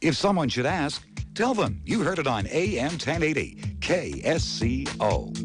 If someone should ask, tell them you heard it on AM 1080 KSCO.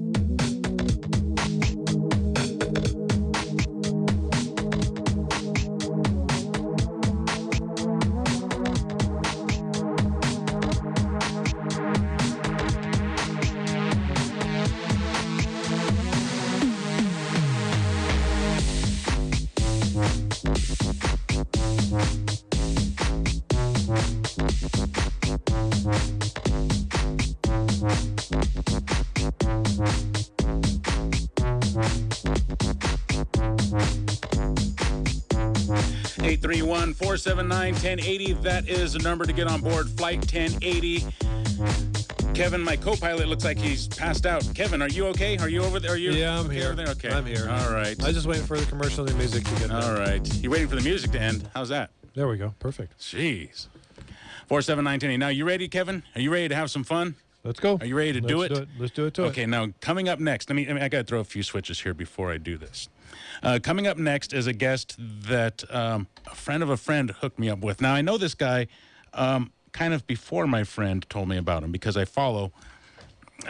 Eight 479-1080. That is the number to get on board Flight 1080. Kevin, my co-pilot, looks like he's passed out. Kevin, are you okay? Are you over there? Are you? Yeah, I'm here. Okay. I'm here. All right. I was just waiting for the commercial and the music to get done. All right. You're waiting for the music to end. How's that? There we go. Perfect. Jeez. 479-1080. Now, you ready, Kevin? Are you ready to have some fun? Let's go. Are you ready to do it? Let's do it to it. Okay, now, coming up next, I got to throw a few switches here before I do this. Coming up next is a guest that a friend of a friend hooked me up with. Now, I know this guy kind of before my friend told me about him because I follow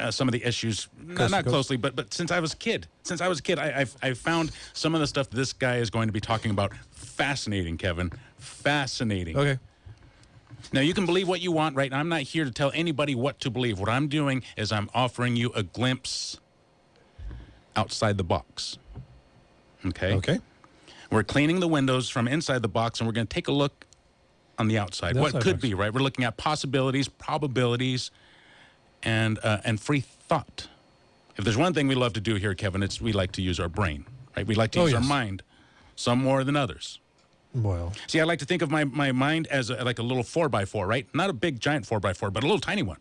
some of the issues, not closely, but since I was a kid. I found some of the stuff this guy is going to be talking about fascinating, Kevin. Fascinating. Okay. Now, you can believe what you want, right? I'm not here to tell anybody what to believe. What I'm doing is I'm offering you a glimpse outside the box. Okay? Okay. We're cleaning the windows from inside the box, and we're going to take a look on the outside. What could be, right? We're looking at possibilities, probabilities, and free thought. If there's one thing we love to do here, Kevin, it's we like to use our brain, right? We like to use our mind, some more than others. Well. See, I like to think of my mind as like a little 4x4, right? Not a big, giant 4x4, but a little tiny one.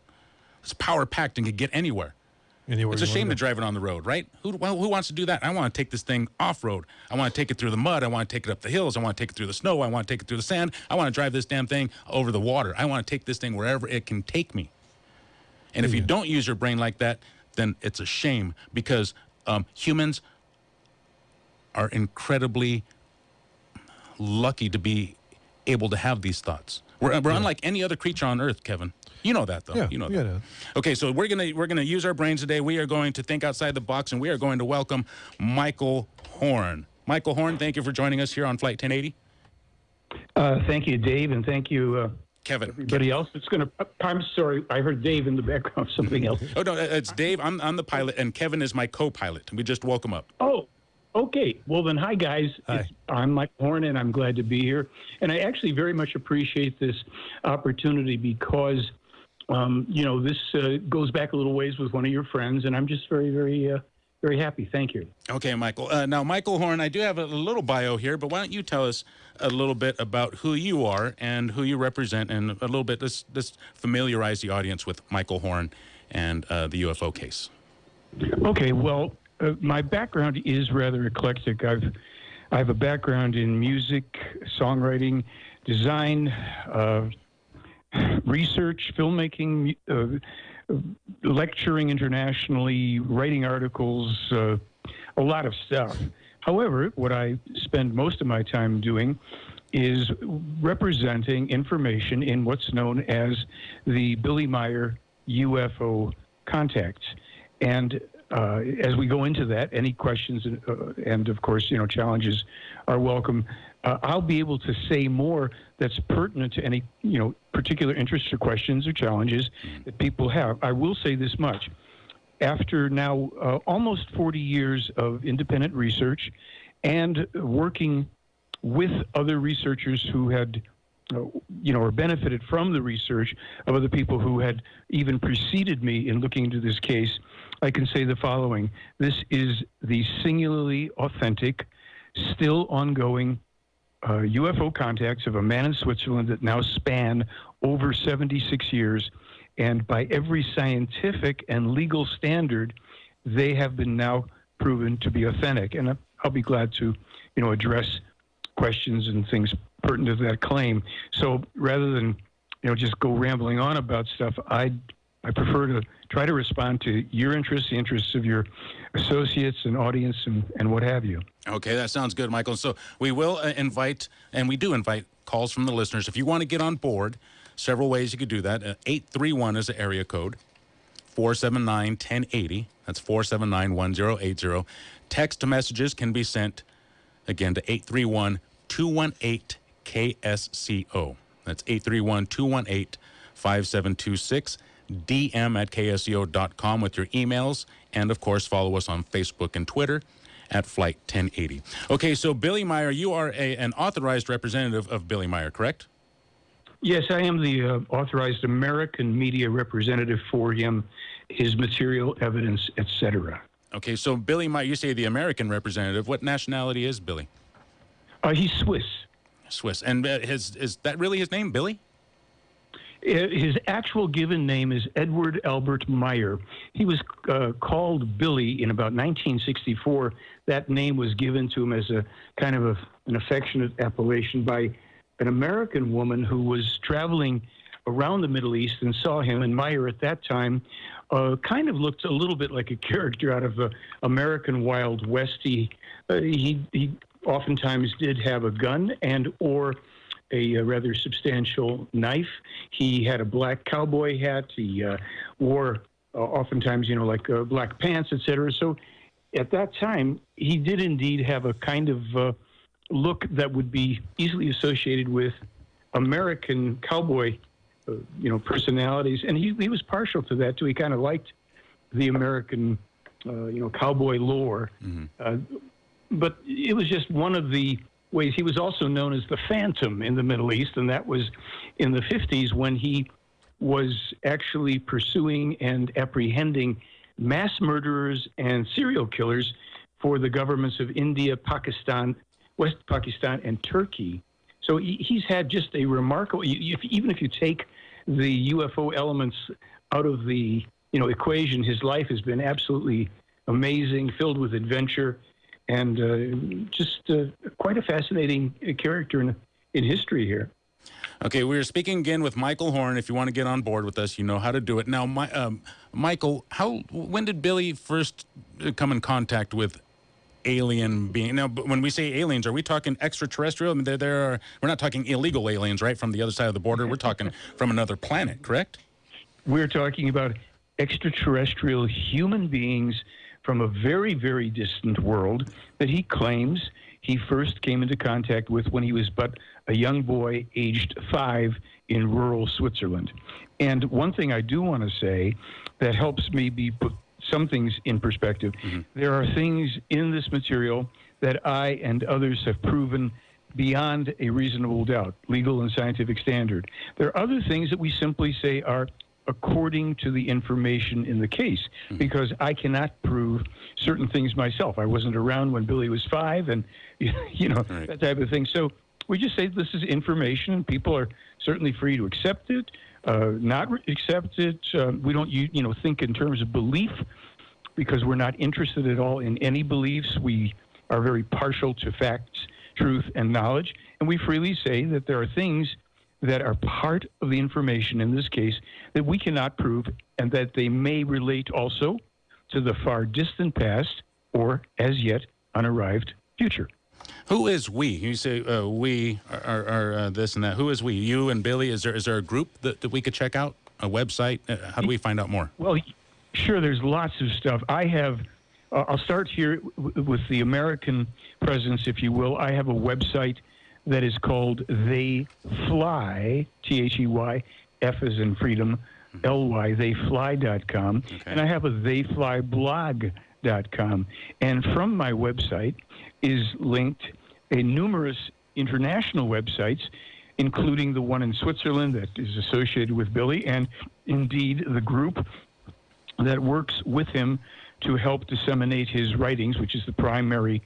It's power-packed and can get anywhere. It's a shame to drive it on the road, right? Who wants to do that? I want to take this thing off-road. I want to take it through the mud. I want to take it up the hills. I want to take it through the snow. I want to take it through the sand. I want to drive this damn thing over the water. I want to take this thing wherever it can take me. And if you don't use your brain like that, then it's a shame because humans are incredibly lucky to be able to have these thoughts. We're unlike any other creature on Earth, Kevin. You know that, though. Yeah, you know that. Okay, so we're gonna use our brains today. We are going to think outside the box, and we are going to welcome Michael Horn. Michael Horn, thank you for joining us here on Flight 1080. Thank you, Dave, and thank you, Kevin. Everybody else. I'm sorry, I heard Dave in the background. Something else. Oh no, it's Dave. I'm the pilot, and Kevin is my co-pilot. We just woke him up. Oh. Okay. Well, then, hi, guys. Hi. I'm Mike Horn, and I'm glad to be here. And I actually very much appreciate this opportunity because, this goes back a little ways with one of your friends, and I'm just very, very, very happy. Thank you. Okay, Michael. Now, Michael Horn, I do have a little bio here, but why don't you tell us a little bit about who you are and who you represent, and a little bit, let's familiarize the audience with Michael Horn and the UFO case. Okay. Well, my background is rather eclectic. I have a background in music, songwriting, design, research, filmmaking, lecturing internationally, writing articles, a lot of stuff. However, what I spend most of my time doing is representing information in what's known as the Billy Meier UFO contacts. And as we go into that, any questions and of course, challenges are welcome. I'll be able to say more that's pertinent to any, particular interests or questions or challenges that people have. I will say this much. After now almost 40 years of independent research and working with other researchers who had or benefited from the research of other people who had even preceded me in looking into this case, I can say the following. This is the singularly authentic, still ongoing UFO contacts of a man in Switzerland that now span over 76 years. And by every scientific and legal standard, they have been now proven to be authentic. And I'll be glad to, address questions and things pertinent to that claim. So rather than, just go rambling on about stuff, I prefer to try to respond to your interests, the interests of your associates and audience and what have you. Okay, that sounds good, Michael. So we will invite, and we do invite calls from the listeners. If you want to get on board, several ways you could do that. 831 is the area code. 479-1080. That's 479-1080. Text messages can be sent, again, to 831-218-KSCO. That's 831-218-5726. DM at ksco.com with your emails. And, of course, follow us on Facebook and Twitter at Flight 1080. Okay, so Billy Meier, you are an authorized representative of Billy Meier, correct? Yes, I am the authorized American media representative for him, his material, evidence, etc. Okay, so Billy Meier, you say the American representative. What nationality is Billy? He's Swiss. Swiss. And is that really his name, Billy? His actual given name is Edward Albert Meier. He was called Billy in about 1964. That name was given to him as a kind of an affectionate appellation by an American woman who was traveling around the Middle East and saw him. And Meier at that time kind of looked a little bit like a character out of American Wild West. He oftentimes did have a gun and or a rather substantial knife. He had a black cowboy hat. He wore oftentimes, like black pants, etc. So at that time, he did indeed have a kind of look that would be easily associated with American cowboy, personalities. And he was partial to that, too. He kind of liked the American, cowboy lore. Mm-hmm. But it was just one of the ways. He was also known as the Phantom in the Middle East, and that was in the 50s when he was actually pursuing and apprehending mass murderers and serial killers for the governments of India, Pakistan, West Pakistan, and Turkey. So he's had just a remarkable, even if you take the UFO elements out of the equation, his life has been absolutely amazing, filled with adventure, and just quite a fascinating character in history here. Okay, we're speaking again with Michael Horn. If you want to get on board with us, you know how to do it. Now, Michael, when did Billy first come in contact with alien being? Now, when we say aliens, are we talking extraterrestrial? I mean, we're not talking illegal aliens, right, from the other side of the border. We're talking from another planet, correct? We're talking about extraterrestrial human beings from a very, very distant world that he claims he first came into contact with when he was but a young boy aged 5 in rural Switzerland. And one thing I do want to say that helps me put some things in perspective. Mm-hmm. There are things in this material that I and others have proven beyond a reasonable doubt, legal and scientific standard. There are other things that we simply say are according to the information in the case, mm-hmm. because I cannot prove certain things myself. I wasn't around when Billy was 5 and, right. that type of thing. So we just say this is information, and people are certainly free to accept it, not accept it. We don't, think in terms of belief, because we're not interested at all in any beliefs. We are very partial to facts, truth, and knowledge. And we freely say that there are things that are part of the information in this case that we cannot prove, and that they may relate also to the far distant past or as yet unarrived future. Who is we? You say we are this and that. Who is we? You and Billy? Is there a group that we could check out? A website? How do we find out more? Well, sure, there's lots of stuff. I have, I'll start here with the American presence, if you will. I have a website that is called They Fly, They, F as in freedom, Ly, theyfly.com. Okay. And I have a theyflyblog.com. And from my website is linked a numerous international websites, including the one in Switzerland that is associated with Billy, and indeed the group that works with him to help disseminate his writings, which is the primary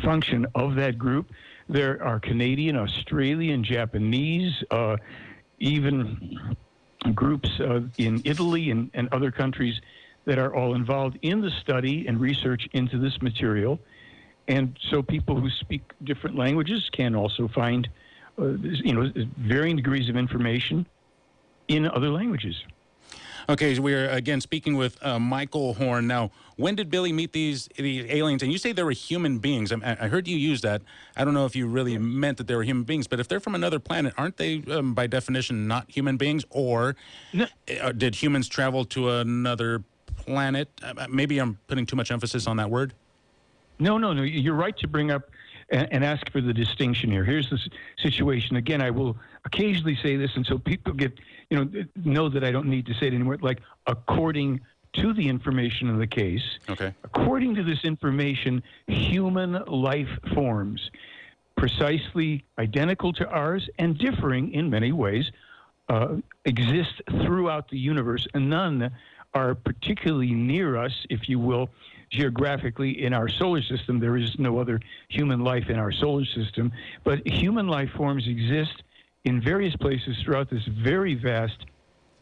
function of that group. There are Canadian, Australian, Japanese, even groups in Italy and other countries that are all involved in the study and research into this material. And so people who speak different languages can also find, varying degrees of information in other languages. Okay, so we're again speaking with Michael Horn. Now, when did Billy meet these aliens? And you say they were human beings. I heard you use that. I don't know if you really meant that they were human beings, but if they're from another planet, aren't they by definition not human beings? Or did humans travel to another planet? Maybe I'm putting too much emphasis on that word. No. You're right to bring up and ask for the distinction here. Here's the situation. Again, I will occasionally say this, and so people know that I don't need to say it anymore. Like, according to the information of the case, according to this information, human life forms precisely identical to ours and differing in many ways exist throughout the universe, and none are particularly near us, if you will, geographically in our solar system. There is no other human life in our solar system, but human life forms exist in various places throughout this very vast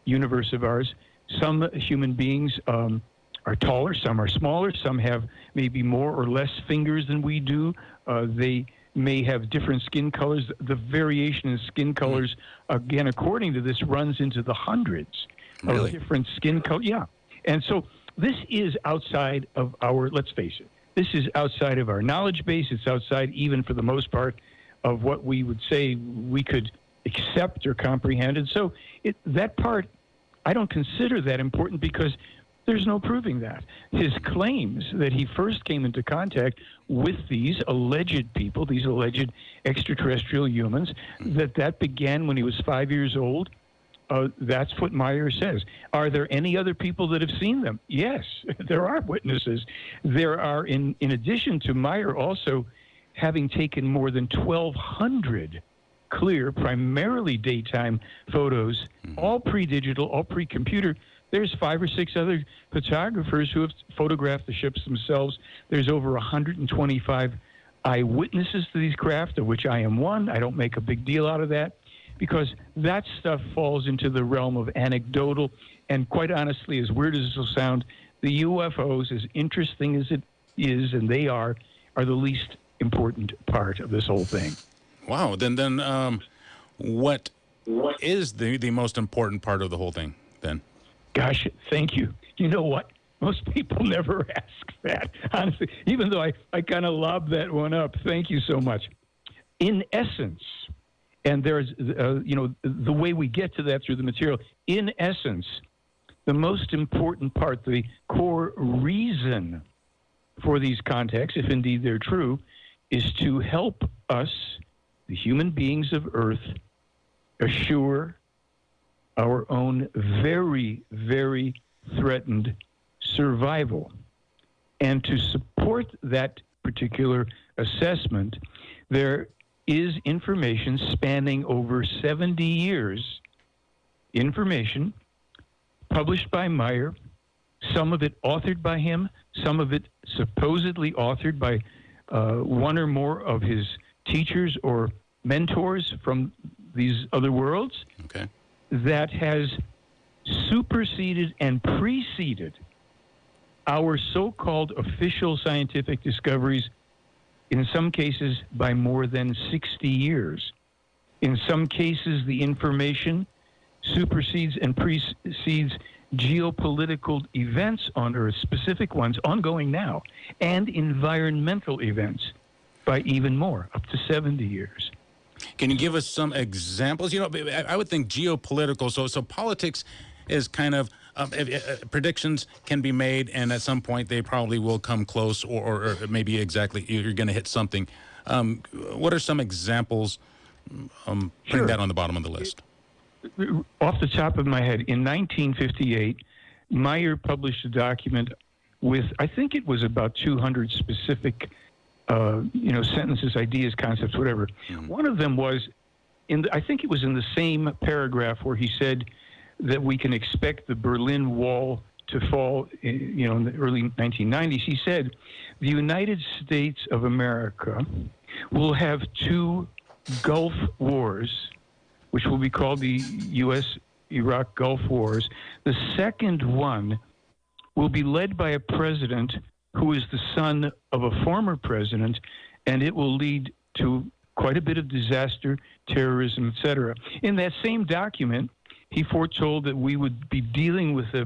universe of ours. Some human beings are taller, some are smaller, some have maybe more or less fingers than we do. They may have different skin colors. The variation in skin colors, again, according to this, runs into the hundreds of different skin colors. Yeah. And so this is outside of our, let's face it, this is outside of our knowledge base. It's outside, even for the most part, of what we would say we could accept or comprehend. And so that part, I don't consider that important because there's no proving that. His claims that he first came into contact with these alleged people, these alleged extraterrestrial humans, that began when he was 5 years old. That's what Meier says. Are there any other people that have seen them? Yes, there are witnesses. There are, in addition to Meier also having taken more than 1,200 clear, primarily daytime photos, all pre-digital, all pre-computer. There's 5 or 6 other photographers who have photographed the ships themselves. There's over 125 eyewitnesses to these craft, of which I am one. I don't make a big deal out of that, because that stuff falls into the realm of anecdotal. And quite honestly, as weird as this will sound, the UFOs, as interesting as it is, and they are the least important part of this whole thing. Wow. Then what is the most important part of the whole thing then? Gosh, thank you. You know what? Most people never ask that, honestly, even though I kind of lobbed that one up. Thank you so much. In essence, and there's, the way we get to that through the material, in essence, the most important part, the core reason for these contacts, if indeed they're true, is to help us, the human beings of Earth, assure our own very, very threatened survival. And to support that particular assessment, there is information spanning over 70 years, information published by Meier, some of it authored by him, some of it supposedly authored by one or more of his teachers or mentors from these other worlds, that has superseded and preceded our so-called official scientific discoveries, in some cases by more than 60 years. In some cases, the information supersedes and precedes geopolitical events on Earth, specific ones ongoing now, and environmental events by even more, up to 70 years. Can you give us some examples? I would think geopolitical, so politics is kind of, predictions can be made, and at some point they probably will come close, or maybe exactly you're going to hit something. What are some examples? Putting that on the bottom of the list. Off the top of my head, in 1958, Meier published a document with, I think it was about 200 specific sentences, ideas, concepts, whatever. One of them was, I think it was in the same paragraph where he said that we can expect the Berlin Wall to fall, in the early 1990s. He said, the United States of America will have 2 Gulf Wars, which will be called the U.S.-Iraq Gulf Wars. The second one will be led by a president who is the son of a former president, and it will lead to quite a bit of disaster, terrorism, etc. In that same document, he foretold that we would be dealing with a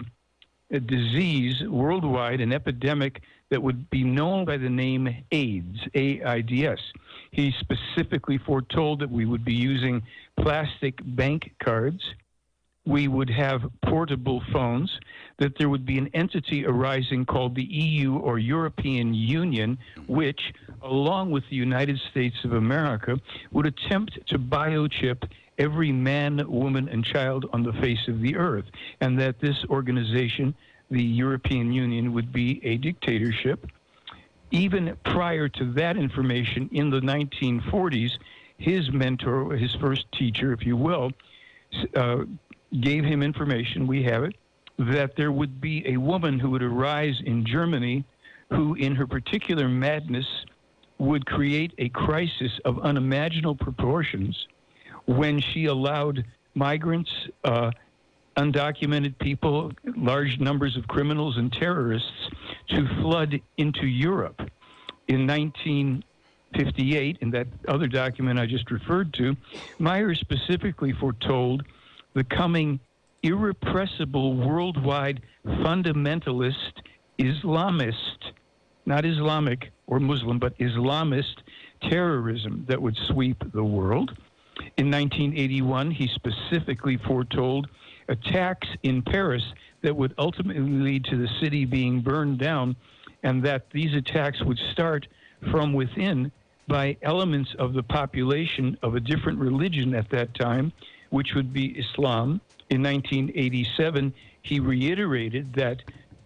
disease worldwide, an epidemic that would be known by the name AIDS, AIDS. He specifically foretold that we would be using plastic bank cards, we would have portable phones, that there would be an entity arising called the EU or European Union, which, along with the United States of America, would attempt to biochip every man, woman, and child on the face of the earth, and that this organization, the European Union, would be a dictatorship. Even prior to that information, in the 1940s, his mentor, his first teacher, if you will, gave him information, we have it, that there would be a woman who would arise in Germany who, in her particular madness, would create a crisis of unimaginable proportions when she allowed migrants, undocumented people, large numbers of criminals and terrorists to flood into Europe. In 1958, in that other document I just referred to, Meier specifically foretold the coming irrepressible worldwide fundamentalist Islamist, not Islamic or Muslim, but Islamist terrorism that would sweep the world. In 1981, he specifically foretold attacks in Paris that would ultimately lead to the city being burned down, and that these attacks would start from within by elements of the population of a different religion at that time, which would be Islam. In 1987, he reiterated that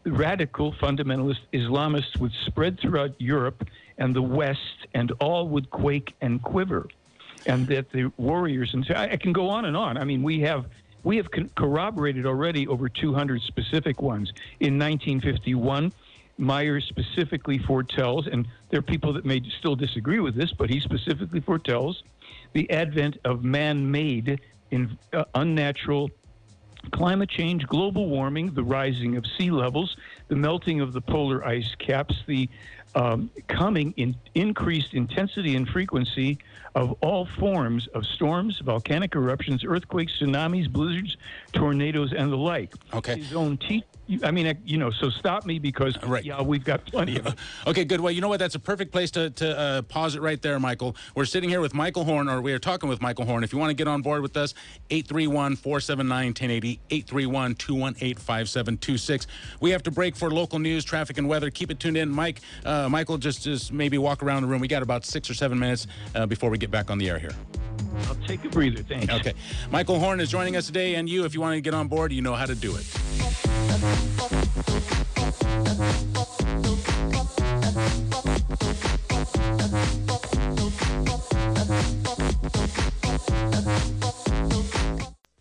radical fundamentalist Islamists would spread throughout Europe and the West, and all would quake and quiver, and that the warriors, and I can go on and on. I mean, we have corroborated already over 200 specific ones. In 1951, Meier specifically foretells, and there are people that may still disagree with this, but he specifically foretells the advent of man-made unnatural climate change, global warming, the rising of sea levels, the melting of the polar ice caps, the coming in increased intensity and frequency of all forms of storms, volcanic eruptions, earthquakes, tsunamis, blizzards, tornadoes, and the like. Okay. His own so stop me because, yeah, we've got plenty of it. Okay, good. Well, you know what? That's a perfect place to pause it right there, Michael. We're sitting here with Michael Horn, or we are talking with Michael Horn. If you want to get on board with us, 831-479-1080, 831-218-5726. We have to break for local news, traffic, and weather. Keep it tuned in. Michael, just maybe walk around the room. We got about 6 or 7 minutes before we get back on the air here. I'll take a breather, thanks. Okay. Michael Horn is joining us today, and you, if you want to get on board, you know how to do it.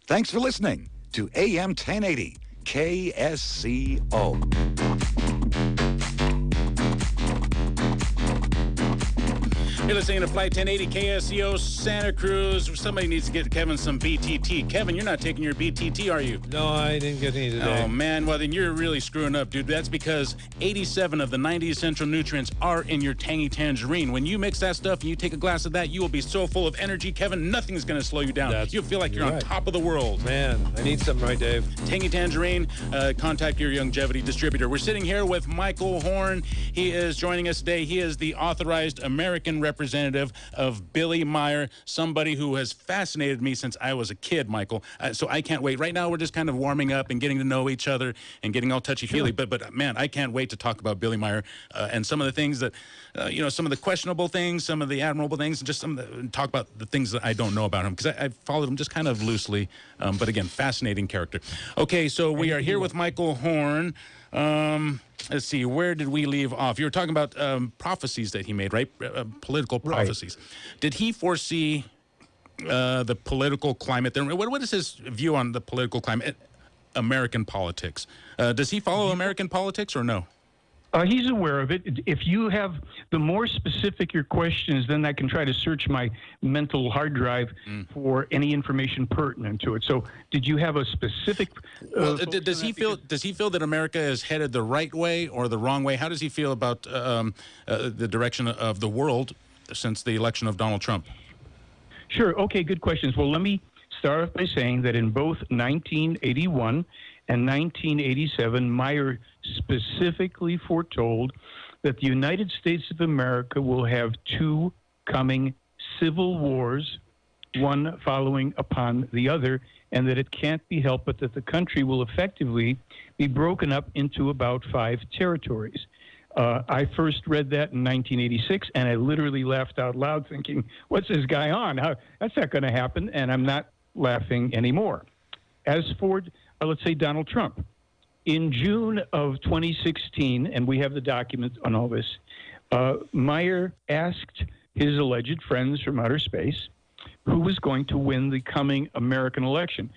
Thanks for listening to AM 1080 KSCO. You're listening to Flight 1080 KSCO Santa Cruz. Somebody needs to get Kevin some BTT. Kevin, you're not taking your BTT, are you? No, I didn't get any today. Oh, man. Well, then you're really screwing up, dude. That's because 87 of the 90 essential nutrients are in your tangy tangerine. When you mix that stuff and you take a glass of that, you will be so full of energy, Kevin, nothing's going to slow you down. You'll feel like you're on top of the world. Man, I need something right, Dave. Tangy tangerine, contact your longevity distributor. We're sitting here with Michael Horn. He is joining us today. He is the authorized American representative of Billy Meier, somebody who has fascinated me since I was a kid, Michael. So I can't wait. Right now, we're just kind of warming up and getting to know each other and getting all touchy-feely. Sure. But man, I can't wait to talk about Billy Meier and some of the things that, some of the questionable things, some of the admirable things, and just talk about the things that I don't know about him, because I followed him just kind of loosely. But again, fascinating character. Okay, so we are here with Michael Horn. Let's see, where did we leave off? You were talking about prophecies that he made, right? Political prophecies. Right. Did he foresee the political climate there? What is his view on the political climate, American politics? Does he follow American politics or no? He's aware of it. If you have, the more specific your questions, then I can try to search my mental hard drive for any information pertinent to it. So, did you have a specific? Does he feel that America is headed the right way or the wrong way? How does he feel about the direction of the world since the election of Donald Trump? Sure. Okay. Good questions. Well, let me start off by saying that in both 1981 and 1987, Meier specifically foretold that the United States of America will have two coming civil wars, one following upon the other, and that it can't be helped but that the country will effectively be broken up into about 5 territories. I first read that in 1986, and I literally laughed out loud thinking, what's this guy on? That's not going to happen, and I'm not laughing anymore. As for, let's say, Donald Trump, in June of 2016, and we have the documents on all this, Meier asked his alleged friends from outer space who was going to win the coming American election.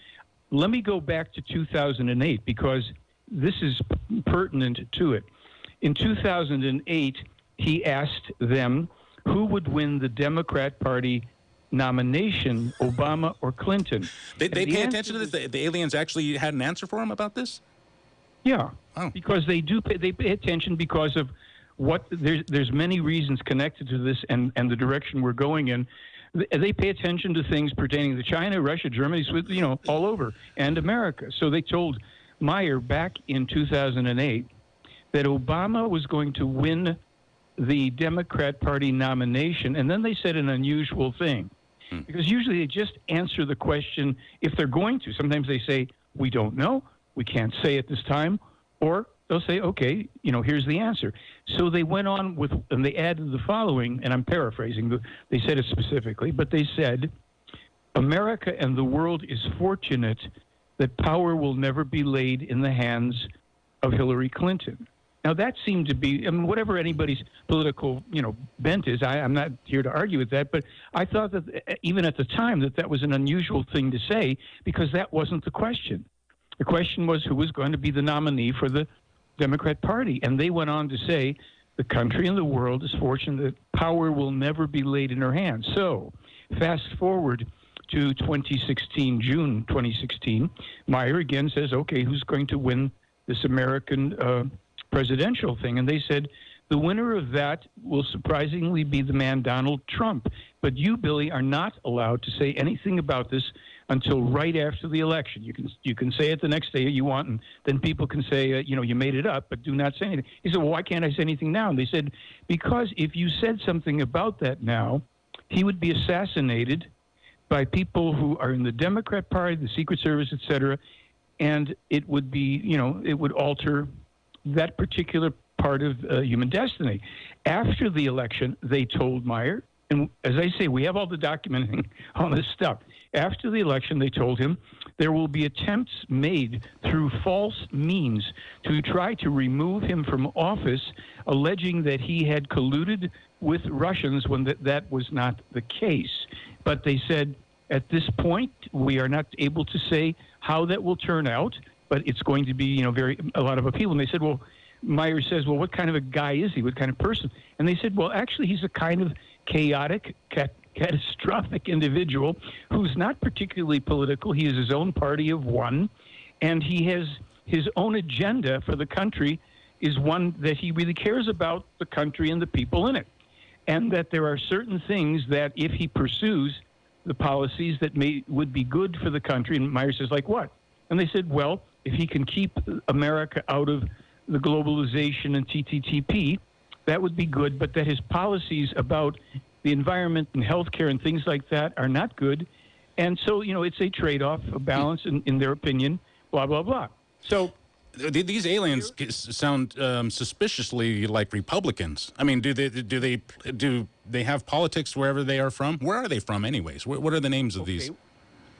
Let me go back to 2008 because this is pertinent to it. In 2008, he asked them who would win the Democrat Party nomination, Obama or Clinton. They pay attention to this? The aliens actually had an answer for him about this? Yeah, oh. Because they pay attention because of what there's many reasons connected to this and the direction we're going in. They pay attention to things pertaining to China, Russia, Germany, all over, and America. So they told Meier back in 2008 that Obama was going to win the Democrat Party nomination, and then they said an unusual thing. Because usually they just answer the question if they're going to. Sometimes they say, we don't know, we can't say at this time, or they'll say, okay, here's the answer. So they went on with, and they added the following, and I'm paraphrasing, they said it specifically, but they said, America and the world is fortunate that power will never be laid in the hands of Hillary Clinton. Now, that seemed to be, whatever anybody's political, bent is, I'm not here to argue with that, but I thought that even at the time that was an unusual thing to say because that wasn't the question. The question was who was going to be the nominee for the Democrat Party. And they went on to say the country and the world is fortunate that power will never be laid in her hands. So, fast forward to 2016, June 2016, Meier again says, okay, who's going to win this American presidential thing? And they said, the winner of that will surprisingly be the man Donald Trump. But you, Billy, are not allowed to say anything about this until right after the election. You can say it the next day you want, and then people can say, you made it up, but do not say anything. He said, well, why can't I say anything now? And they said, because if you said something about that now, he would be assassinated by people who are in the Democrat Party, the Secret Service, et cetera, and it would be, it would alter that particular part of human destiny. After the election, they told Meier, and as I say, we have all the documenting on this stuff. After the election, they told him there will be attempts made through false means to try to remove him from office, alleging that he had colluded with Russians when that was not the case. But they said, at this point, we are not able to say how that will turn out, but it's going to be, a lot of appeal. And they said, well, Meier says, well, what kind of a guy is he? What kind of person? And they said, well, actually, he's a kind of chaotic, catastrophic individual who's not particularly political. He has his own party of one, and he has his own agenda for the country is one that he really cares about the country and the people in it. And that there are certain things that if he pursues the policies that would be good for the country, and Meier says, like what? And they said, well, if he can keep America out of the globalization and TTTP, that would be good, but that his policies about the environment and healthcare and things like that are not good. And so, it's a trade-off, a balance in their opinion, blah, blah, blah. So these aliens sound suspiciously like Republicans. I mean, do they have politics wherever they are from? Where are they from anyways? What are the names of these?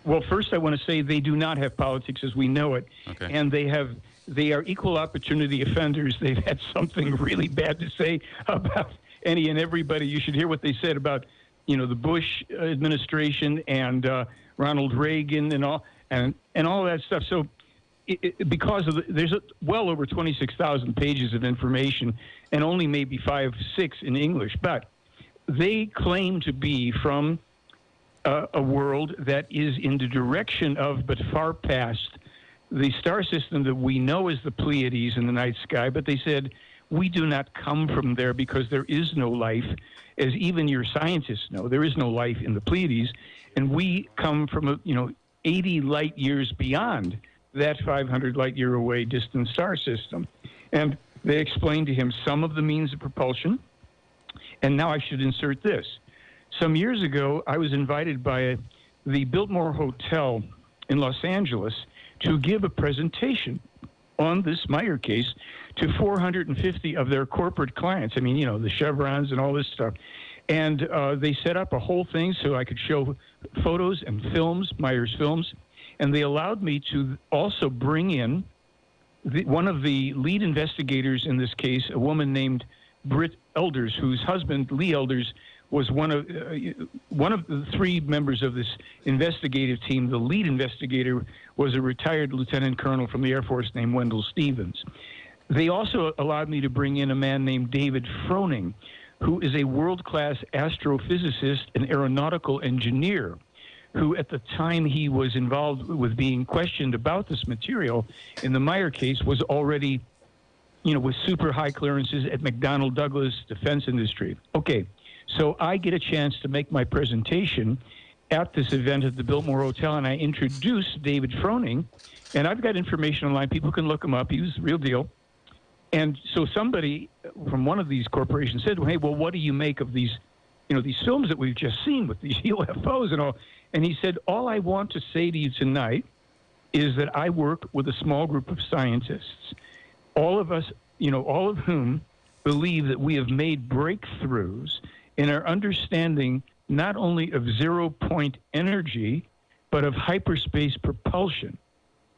Well, first I want to say they do not have politics as we know it. Okay. And they are equal opportunity offenders. They've had something really bad to say about any and everybody. You should hear what they said about, the Bush administration and Ronald Reagan and all that stuff. So because of there's well over 26,000 pages of information and only maybe 5, 6 in English, but they claim to be from a world that is in the direction of, but far past, the star system that we know as the Pleiades in the night sky. But they said, we do not come from there because there is no life, as even your scientists know. There is no life in the Pleiades, and we come from 80 light years beyond that 500 light year away distant star system. And they explained to him some of the means of propulsion. And now I should insert this. Some years ago, I was invited by the Biltmore Hotel in Los Angeles to give a presentation on this Meier case to 450 of their corporate clients. I mean, you know, the Chevrons and all this stuff. And they set up a whole thing so I could show photos and films, Meier's films. And they allowed me to also bring in one of the lead investigators in this case, a woman named Britt Elders, whose husband, Lee Elders, was one of the three members of this investigative team. The lead investigator was a retired lieutenant colonel from the Air Force named Wendell Stevens. They also allowed me to bring in a man named David Froning, who is a world-class astrophysicist and aeronautical engineer, who at the time he was involved with being questioned about this material in the Meier case was already, you know, with super high clearances at McDonnell Douglas Defense Industry. Okay, so I get a chance to make my presentation at this event at the Biltmore Hotel, and I introduced David Froning, and I've got information online. People can look him up. He was the real deal. And so somebody from one of these corporations said, hey, well, what do you make of these, you know, these films that we've just seen with these UFOs and all? And he said, all I want to say to you tonight is that I work with a small group of scientists, all of us, you know, all of whom believe that we have made breakthroughs in our understanding not only of zero-point energy, but of hyperspace propulsion.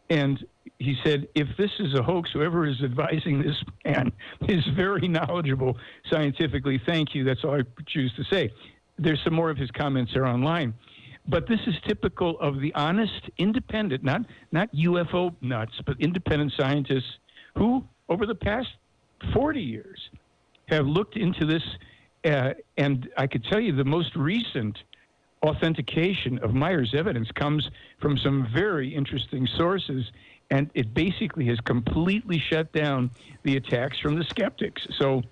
And he said, if this is a hoax, whoever is advising this man is very knowledgeable scientifically. Thank you. That's all I choose to say. There's some more of his comments there online. But this is typical of the honest, independent, not UFO nuts, but independent scientists who, over the past 40 years, have looked into this. And I could tell you the most recent authentication of Meier's evidence comes from some very interesting sources, and it basically has completely shut down the attacks from the skeptics. So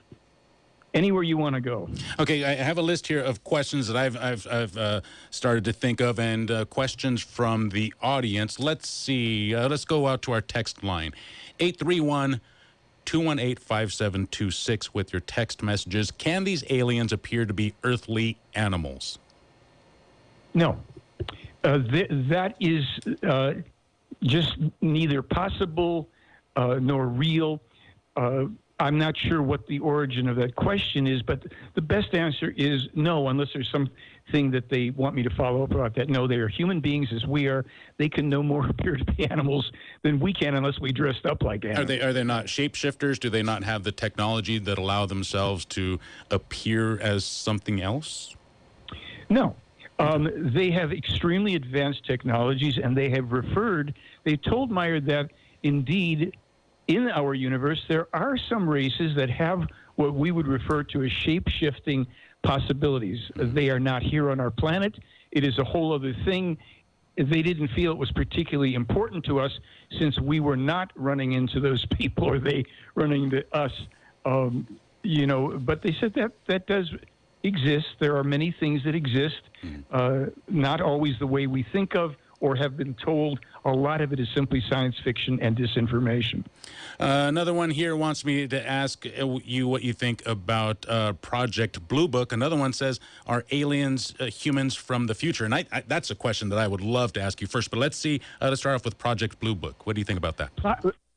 anywhere you want to go. Okay, I have a list here of questions that I've started to think of, and questions from the audience. Let's see. Let's go out to our text line, 831-218-5726 with your text messages. Can these aliens appear to be earthly animals? No. That is just neither possible nor real. I'm not sure what the origin of that question is, but the best answer is no, unless there's something that they want me to follow up about that. No, they are human beings as we are. They can no more appear to be animals than we can unless we dressed up like animals. Are they not shapeshifters? Do they not have the technology that allow themselves to appear as something else? No. They have extremely advanced technologies, and they told Meier that indeed in our universe there are some races that have what we would refer to as shape-shifting possibilities. They are not here on our planet. It is a whole other thing. They didn't feel it was particularly important to us since we were not running into those people or they running into us. You know, but they said that does exist. There are many things that exist, not always the way we think of or have been told. A lot of it is simply science fiction and disinformation. Another one here wants me to ask you what you think about Project Blue Book. Another one says, are aliens humans from the future? And that's a question that I would love to ask you first. But let's start off with Project Blue Book. What do you think about that?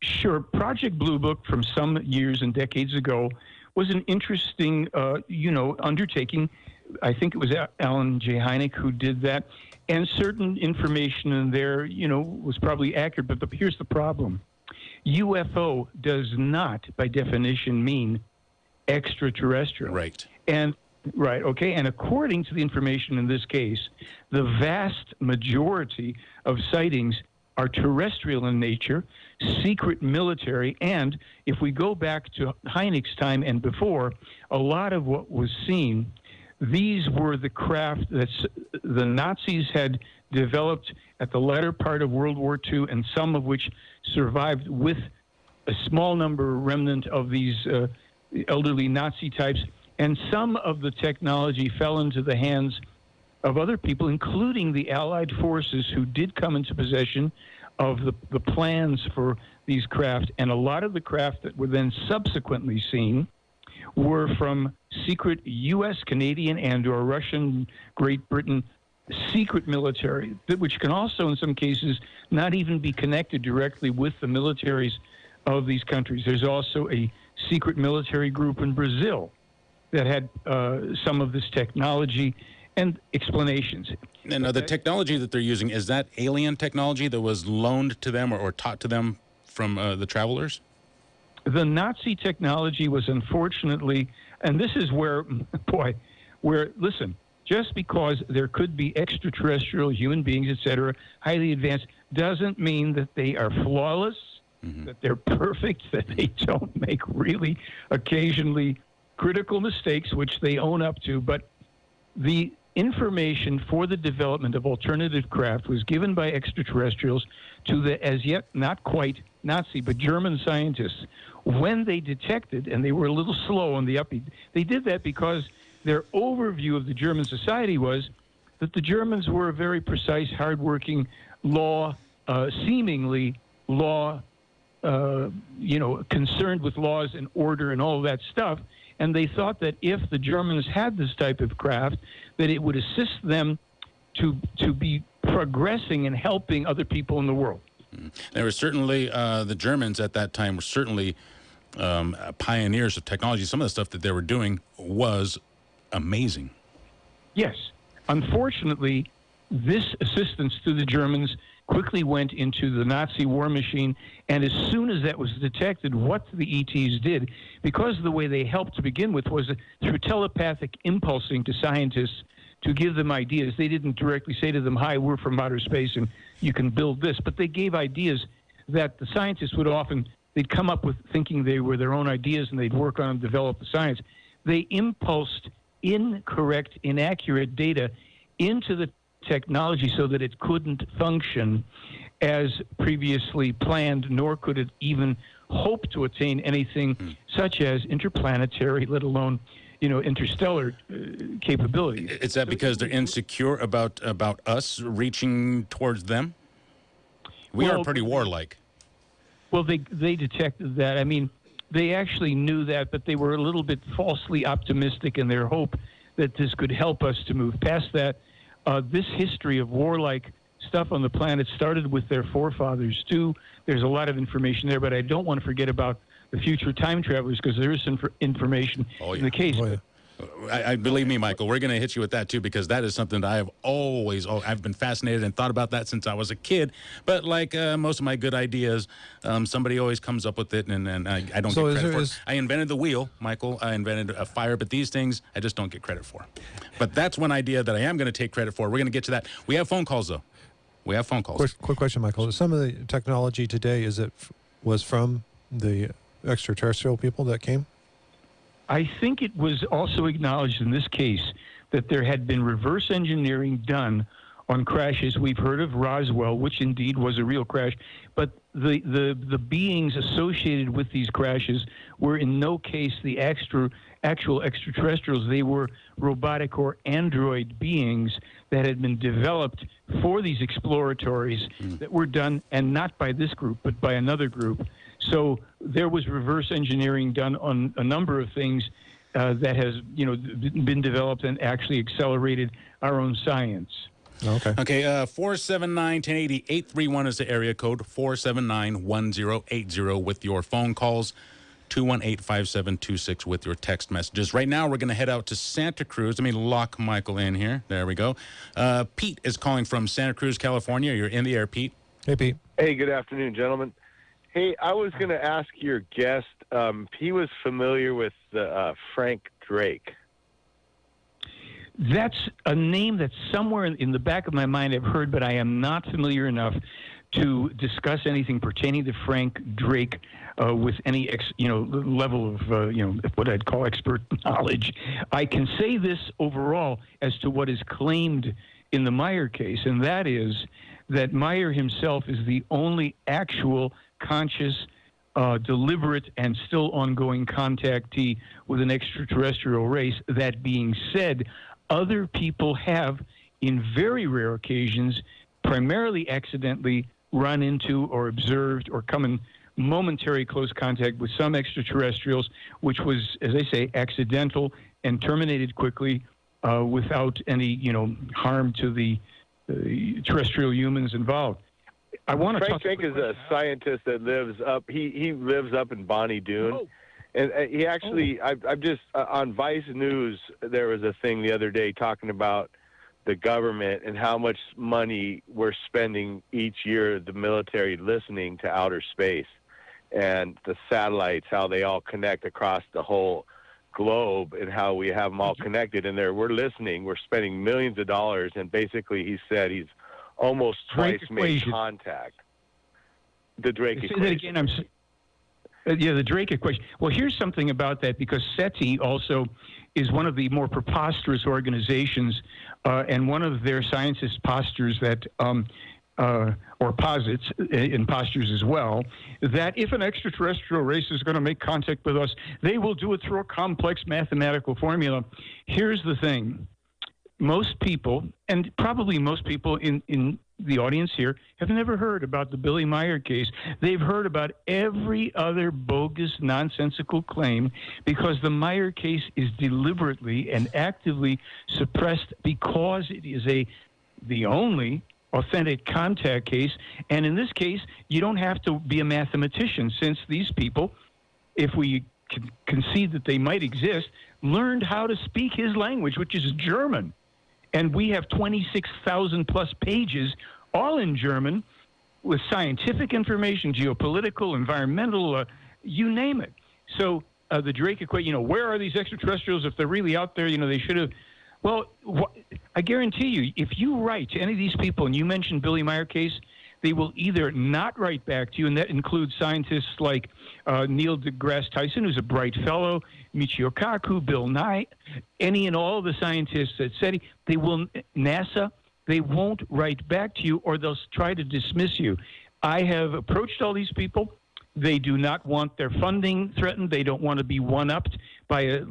Sure. Project Blue Book from some years and decades ago was an interesting, undertaking. I think it was Alan J. Hynek who did that. And certain information in there, was probably accurate. But here's the problem. UFO does not, by definition, mean extraterrestrial. Right. And according to the information in this case, the vast majority of sightings are terrestrial in nature, secret military, and if we go back to Hynek's time and before, a lot of what was seen, these were the craft that the Nazis had developed at the latter part of World War II, and some of which survived with a small number remnant of these elderly Nazi types, and some of the technology fell into the hands of other people, including the Allied forces who did come into possession of the plans for these craft. And a lot of the craft that were then subsequently seen were from secret U.S., Canadian, and or Russian, Great Britain secret military, which can also in some cases not even be connected directly with the militaries of these countries. There's also a secret military group in Brazil that had some of this technology and explanations. And the technology that they're using, is that alien technology that was loaned to them or taught to them from the travelers? The Nazi technology was unfortunately, and this is where, listen, just because there could be extraterrestrial human beings, etc., highly advanced, doesn't mean that they are flawless, that they're perfect, that they don't make really occasionally critical mistakes, which they own up to. But the information for the development of alternative craft was given by extraterrestrials to the as yet not quite Nazi but German scientists. When they detected, and they were a little slow on the upbeat, they did that because their overview of the German society was that the Germans were a very precise, hardworking, seemingly law, concerned with laws and order and all of that stuff. And they thought that if the Germans had this type of craft, that it would assist them to be progressing and helping other people in the world. There were certainly, the Germans at that time were certainly pioneers of technology. Some of the stuff that they were doing was amazing. Yes. Unfortunately, this assistance to the Germans quickly went into the Nazi war machine, and as soon as that was detected, what the ETs did, because the way they helped to begin with was through telepathic impulsing to scientists to give them ideas. They didn't directly say to them, hi, we're from outer space and you can build this, but they gave ideas that the scientists would often, they'd come up with thinking they were their own ideas and they'd work on and develop the science. They impulsed incorrect, inaccurate data into the technology so that it couldn't function as previously planned, nor could it even hope to attain anything such as interplanetary, let alone, interstellar capabilities. Is that because they're insecure about us reaching towards them? We are pretty warlike. Well, they detected that. I mean, they actually knew that, but they were a little bit falsely optimistic in their hope that this could help us to move past that. This history of warlike stuff on the planet started with their forefathers, too. There's a lot of information there, but I don't want to forget about the future time travelers because there is some information in the case. Oh, yeah. I believe me, Michael, we're going to hit you with that, too, because that is something that I have I've been fascinated and thought about that since I was a kid. But like most of my good ideas, somebody always comes up with it, and I don't get credit for it. I invented the wheel, Michael. I invented a fire, but these things I just don't get credit for. But that's one idea that I am going to take credit for. We're going to get to that. We have phone calls, though. We have phone calls. Quick question, Michael. Some of the technology today, was from the extraterrestrial people that came? I think it was also acknowledged in this case that there had been reverse engineering done on crashes. We've heard of Roswell, which indeed was a real crash, but the beings associated with these crashes were in no case the actual extraterrestrials. They were robotic or android beings that had been developed for these exploratories that were done, and not by this group, but by another group. So there was reverse engineering done on a number of things that has, been developed and actually accelerated our own science. Okay. 479-1080, 831 is the area code, 479-1080 with your phone calls, 218-5726 with your text messages. Right now, we're going to head out to Santa Cruz. Let me lock Michael in here. There we go. Pete is calling from Santa Cruz, California. You're in the air, Pete. Hey, Pete. Hey, good afternoon, gentlemen. Hey, I was going to ask your guest, he was familiar with Frank Drake. That's a name that's somewhere in the back of my mind I've heard, but I am not familiar enough to discuss anything pertaining to Frank Drake with any level of what I'd call expert knowledge. I can say this overall as to what is claimed in the Meier case, and that is that Meier himself is the only actual conscious, deliberate, and still ongoing contactee with an extraterrestrial race. That being said, other people have in very rare occasions, primarily accidentally run into or observed or come in momentary close contact with some extraterrestrials, which was, as I say, accidental and terminated quickly without any, harm to the terrestrial humans involved. I want to talk. Frank is a scientist that lives up. He lives up in Bonnie Doon, and he actually. I've just on Vice News. There was a thing the other day talking about the government and how much money we're spending each year, the military listening to outer space, and the satellites, how they all connect across the whole globe, and how we have them all connected. And we're listening. We're spending millions of dollars, and basically, he said he's almost twice made contact. The Drake equation. Say that again. The Drake equation. Well, here's something about that, because SETI also is one of the more preposterous organizations, and one of their scientists postures that, or posits in postures as well, that if an extraterrestrial race is going to make contact with us, they will do it through a complex mathematical formula. Here's the thing. Most people, and probably most people in the audience here, have never heard about the Billy Meier case. They've heard about every other bogus, nonsensical claim, because the Meier case is deliberately and actively suppressed because it is the only authentic contact case. And in this case, you don't have to be a mathematician, since these people, if we concede that they might exist, learned how to speak his language, which is German. And we have 26,000 plus pages, all in German, with scientific information, geopolitical, environmental, you name it. So the Drake equation, where are these extraterrestrials? If they're really out there, they should have. Well, I guarantee you, if you write to any of these people, and you mention Billy Meier case, they will either not write back to you, and that includes scientists like Neil deGrasse Tyson, who's a bright fellow, Michio Kaku, Bill Nye, any and all of the scientists at SETI, NASA, they won't write back to you, or they'll try to dismiss you. I have approached all these people. They do not want their funding threatened. They don't want to be one-upped by a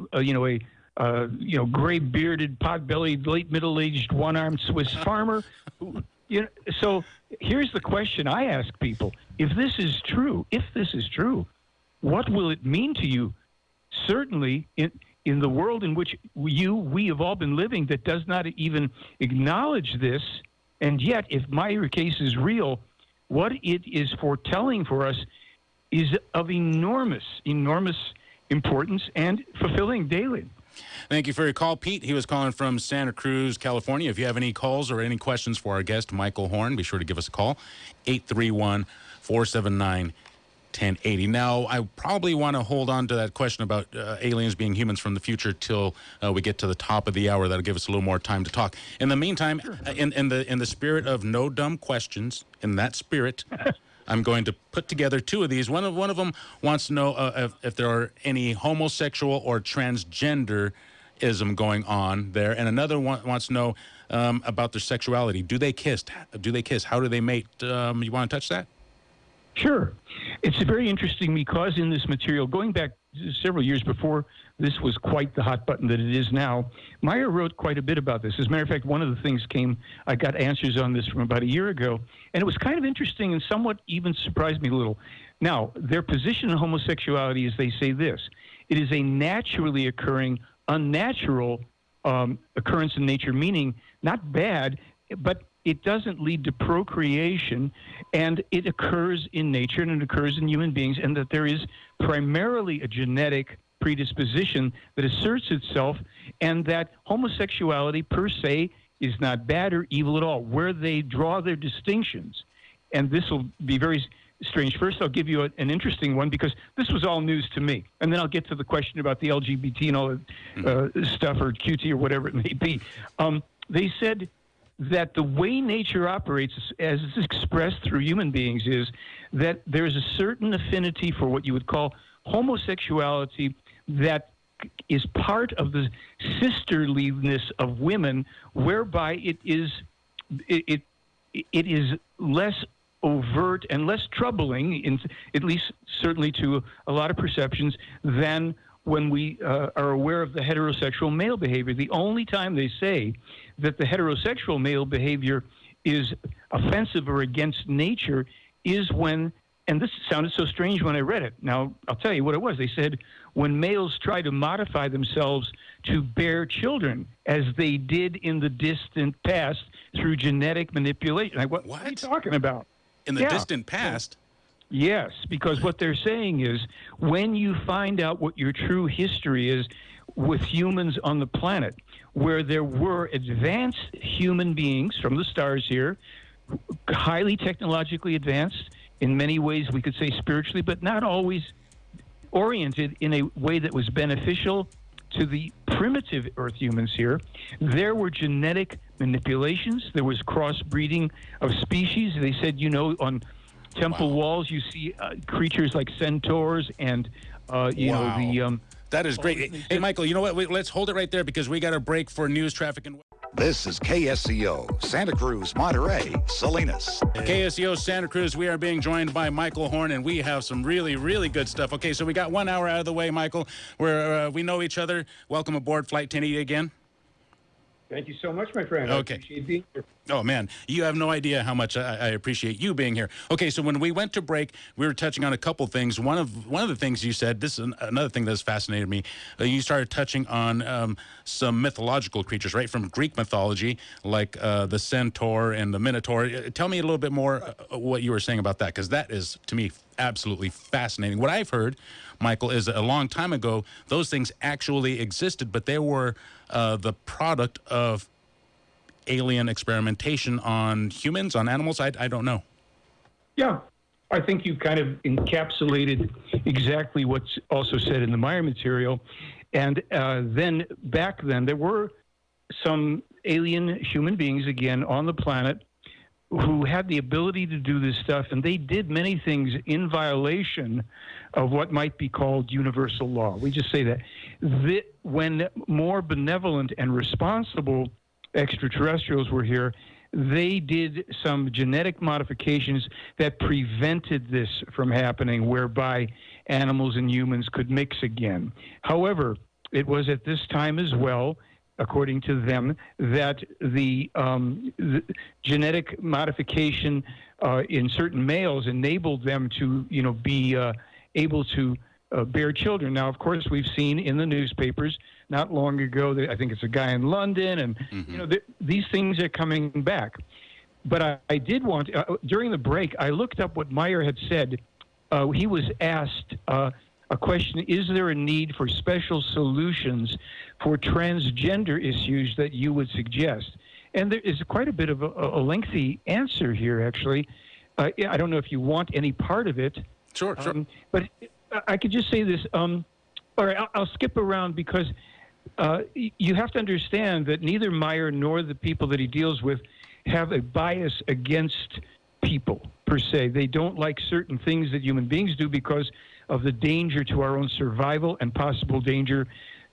gray-bearded, pot-bellied, late middle-aged, one-armed Swiss farmer. So here's the question I ask people. If this is true, what will it mean to you? Certainly in the world in which we have all been living, that does not even acknowledge this, and yet if Meier case is real, what it is foretelling for us is of enormous importance and fulfilling daily. Thank you for your call, Pete. He was calling from Santa Cruz, California. If you have any calls or any questions for our guest, Michael Horn, be sure to give us a call, 831-479-1080. Now, I probably want to hold on to that question about aliens being humans from the future till we get to the top of the hour. That'll give us a little more time to talk. In the meantime, sure. in the spirit of no dumb questions, in that spirit, I'm going to put together two of these. One of them wants to know if there are any homosexual or transgenderism going on there, and another one wants to know about their sexuality. Do they kiss? How do they mate? You want to touch that? Sure. It's very interesting, because in this material, going back several years before this was quite the hot button that it is now, Meier wrote quite a bit about this. As a matter of fact, one of the things I got answers on this from about a year ago, and it was kind of interesting and somewhat even surprised me a little. Now, their position on homosexuality is they say this: it is a naturally occurring, unnatural occurrence in nature, meaning not bad, but it doesn't lead to procreation, and it occurs in nature and it occurs in human beings, and that there is primarily a genetic predisposition that asserts itself, and that homosexuality per se is not bad or evil at all. Where they draw their distinctions, and this will be very strange. First, I'll give you an interesting one, because this was all news to me, and then I'll get to the question about the LGBT and all that stuff, or QT or whatever it may be. They said that the way nature operates, as it's expressed through human beings, is that there's a certain affinity for what you would call homosexuality that is part of the sisterliness of women, whereby it is less overt and less troubling, at least certainly to a lot of perceptions, than when we are aware of the heterosexual male behavior. The only time they say that the heterosexual male behavior is offensive or against nature is when, and this sounded so strange when I read it. Now, I'll tell you what it was. They said when males try to modify themselves to bear children, as they did in the distant past through genetic manipulation. Like, what are you talking about? In the distant past? Yes, because what they're saying is when you find out what your true history is with humans on the planet, where there were advanced human beings from the stars here, highly technologically advanced, in many ways we could say spiritually, but not always oriented in a way that was beneficial to the primitive Earth humans here. There were genetic manipulations. There was crossbreeding of species. They said, on temple walls you see creatures like centaurs and, that is great. Hey, Michael, you know what? Let's hold it right there because we got a break for news, traffic, and... This is KSCO, Santa Cruz, Monterey, Salinas. KSCO, Santa Cruz, we are being joined by Michael Horn, and we have some really, really good stuff. Okay, so we got 1 hour out of the way, Michael. We know each other. Welcome aboard Flight 1080 again. Thank you so much, my friend. Okay. I appreciate being here. Oh, man, you have no idea how much I appreciate you being here. Okay, so when we went to break, we were touching on a couple things. One of the things you said, this is another thing that's fascinated me. You started touching on some mythological creatures, right, from Greek mythology, like the centaur and the minotaur. Tell me a little bit more what you were saying about that, because that is, to me, absolutely fascinating. What I've heard, Michael, is a long time ago, those things actually existed, but they were the product of alien experimentation on humans, on animals. I don't know. Yeah, I think you kind of encapsulated exactly what's also said in the Meier material. And then back then, there were some alien human beings, again, on the planet who had the ability to do this stuff, and they did many things in violation of what might be called universal law. We just say that. When more benevolent and responsible extraterrestrials were here, they did some genetic modifications that prevented this from happening, whereby animals and humans could mix again. However, it was at this time as well, according to them, that the genetic modification in certain males enabled them to, be able to bear children. Now, of course, we've seen in the newspapers not long ago, I think it's a guy in London, and these things are coming back. But I did want, during the break, I looked up what Meier had said. He was asked a question, is there a need for special solutions for transgender issues that you would suggest? And there is quite a bit of a lengthy answer here, actually. I don't know if you want any part of it. Sure. But I could just say this. All right, I'll skip around because you have to understand that neither Meier nor the people that he deals with have a bias against people, per se. They don't like certain things that human beings do because of the danger to our own survival and possible danger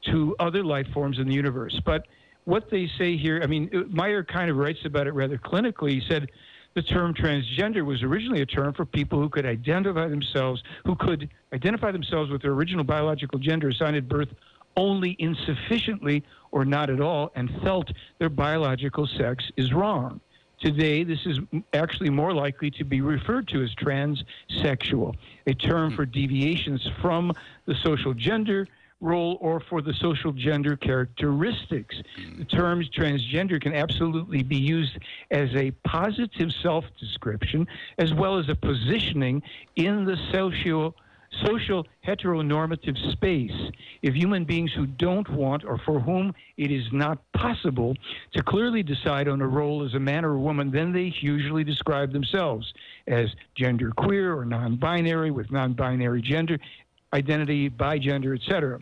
to other life forms in the universe. But what they say here, Meier kind of writes about it rather clinically. He said the term transgender was originally a term for people who could identify themselves with their original biological gender assigned at birth only insufficiently or not at all, and felt their biological sex is wrong. Today, this is actually more likely to be referred to as transsexual, a term for deviations from the social gender role or for the social gender characteristics. The terms transgender can absolutely be used as a positive self-description as well as a positioning in the social heteronormative space. If human beings who don't want or for whom it is not possible to clearly decide on a role as a man or a woman, then they usually describe themselves as genderqueer or non-binary with non-binary gender identity, bigender, etc.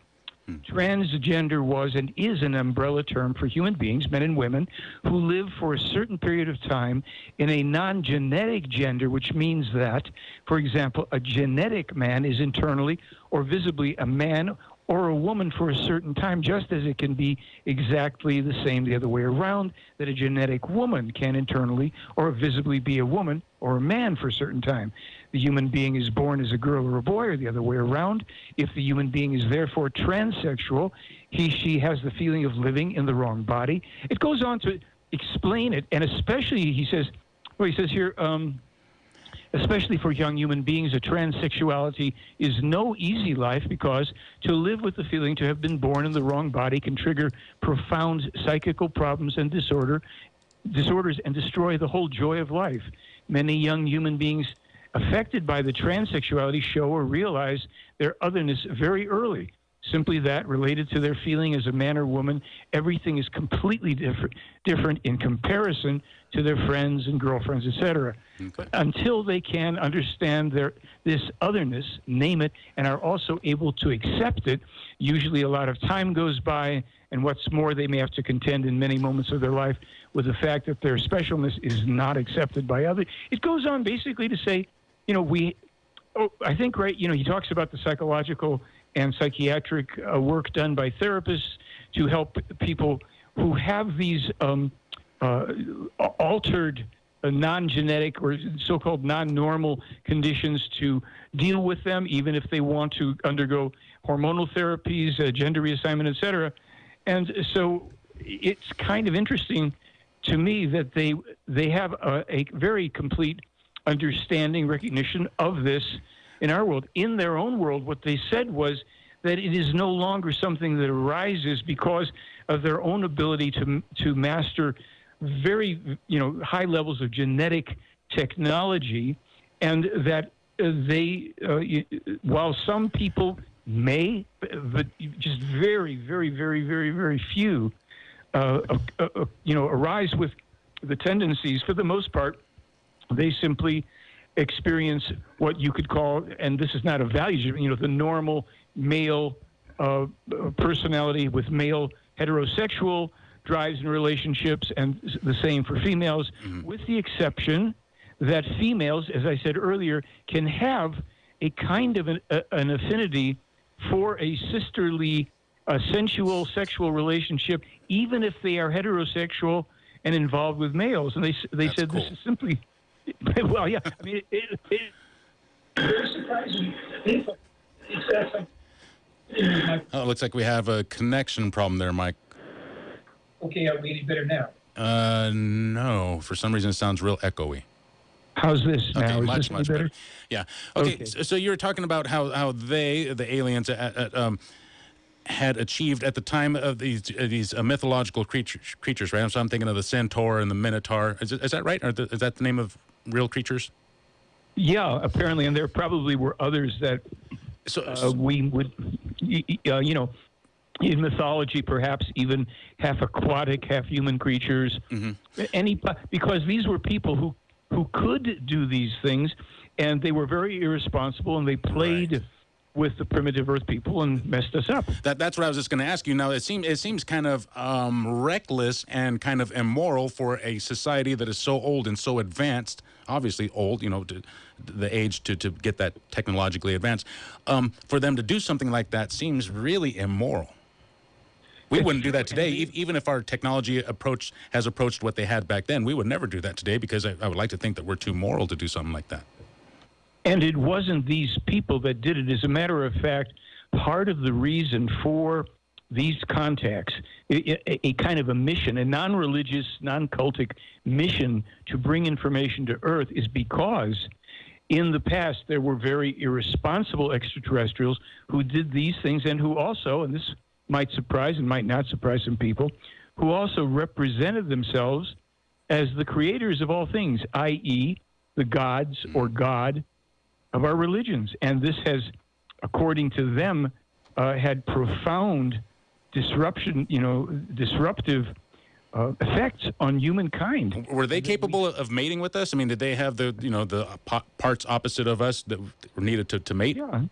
Transgender was and is an umbrella term for human beings, men and women, who live for a certain period of time in a non-genetic gender, which means that, for example, a genetic man is internally or visibly a man or a woman for a certain time, just as it can be exactly the same the other way around, that a genetic woman can internally or visibly be a woman or a man for a certain time. The human being is born as a girl or a boy, or the other way around. If the human being is therefore transsexual, she has the feeling of living in the wrong body. It goes on to explain it, and especially, he says here, especially for young human beings, a transsexuality is no easy life, because to live with the feeling to have been born in the wrong body can trigger profound psychical problems and disorders and destroy the whole joy of life. Many young human beings affected by the transsexuality show or realize their otherness very early. Simply that, related to their feeling as a man or woman, everything is completely different in comparison to their friends and girlfriends, etc. Okay. But until they can understand this otherness, name it, and are also able to accept it, usually a lot of time goes by, and what's more, they may have to contend in many moments of their life with the fact that their specialness is not accepted by others. It goes on basically to say, I think, right, he talks about the psychological and psychiatric work done by therapists to help people who have these altered non-genetic or so-called non-normal conditions, to deal with them, even if they want to undergo hormonal therapies, gender reassignment, etc. And so it's kind of interesting to me that they have a very complete understanding, recognition of this in our world. In their own world, what they said was that it is no longer something that arises because of their own ability to master very high levels of genetic technology, and that while some people may, but just very, very, very, very, very few arise with the tendencies, for the most part, they simply experience what you could call, and this is not a value, the normal male personality with male heterosexual drives in relationships, and the same for females, with the exception that females, as I said earlier, can have a kind of an affinity for a sisterly, sensual, sexual relationship, even if they are heterosexual and involved with males. And they said cool. This is simply, well, yeah, I mean, it's very surprising. Oh, it looks like we have a connection problem there, Mike. Okay, are we any better now? No. For some reason, it sounds real echoey. How's this now? Okay, Is much, this much better? Yeah. Okay. So you were talking about how the aliens, had achieved at the time of these mythological creatures, right? So I'm thinking of the Centaur and the Minotaur. Is that right? Or is that the name of real creatures? Yeah, apparently, and there probably were others that we would, in mythology, perhaps even half aquatic, half human creatures. Because these were people who could do these things, and they were very irresponsible, and they played with the primitive Earth people and messed us up. That's what I was just going to ask you. Now, it seems kind of reckless and kind of immoral for a society that is so old and so advanced, obviously old, to the age to get that technologically advanced, for them to do something like that seems really immoral. We wouldn't do that today, even if our technology has approached what they had back then. We would never do that today, because I would like to think that we're too moral to do something like that. And it wasn't these people that did it. As a matter of fact, part of the reason for these contacts, a kind of a mission, a non-religious, non-cultic mission to bring information to Earth, is because in the past there were very irresponsible extraterrestrials who did these things, and who also, and this might surprise and might not surprise some people, who also represented themselves as the creators of all things, i.e. the gods or God of our religions. And this has, according to them, had profound disruptive effects on humankind. Were they capable of mating with us? I mean, did they have the parts opposite of us that were needed to mate? Yeah,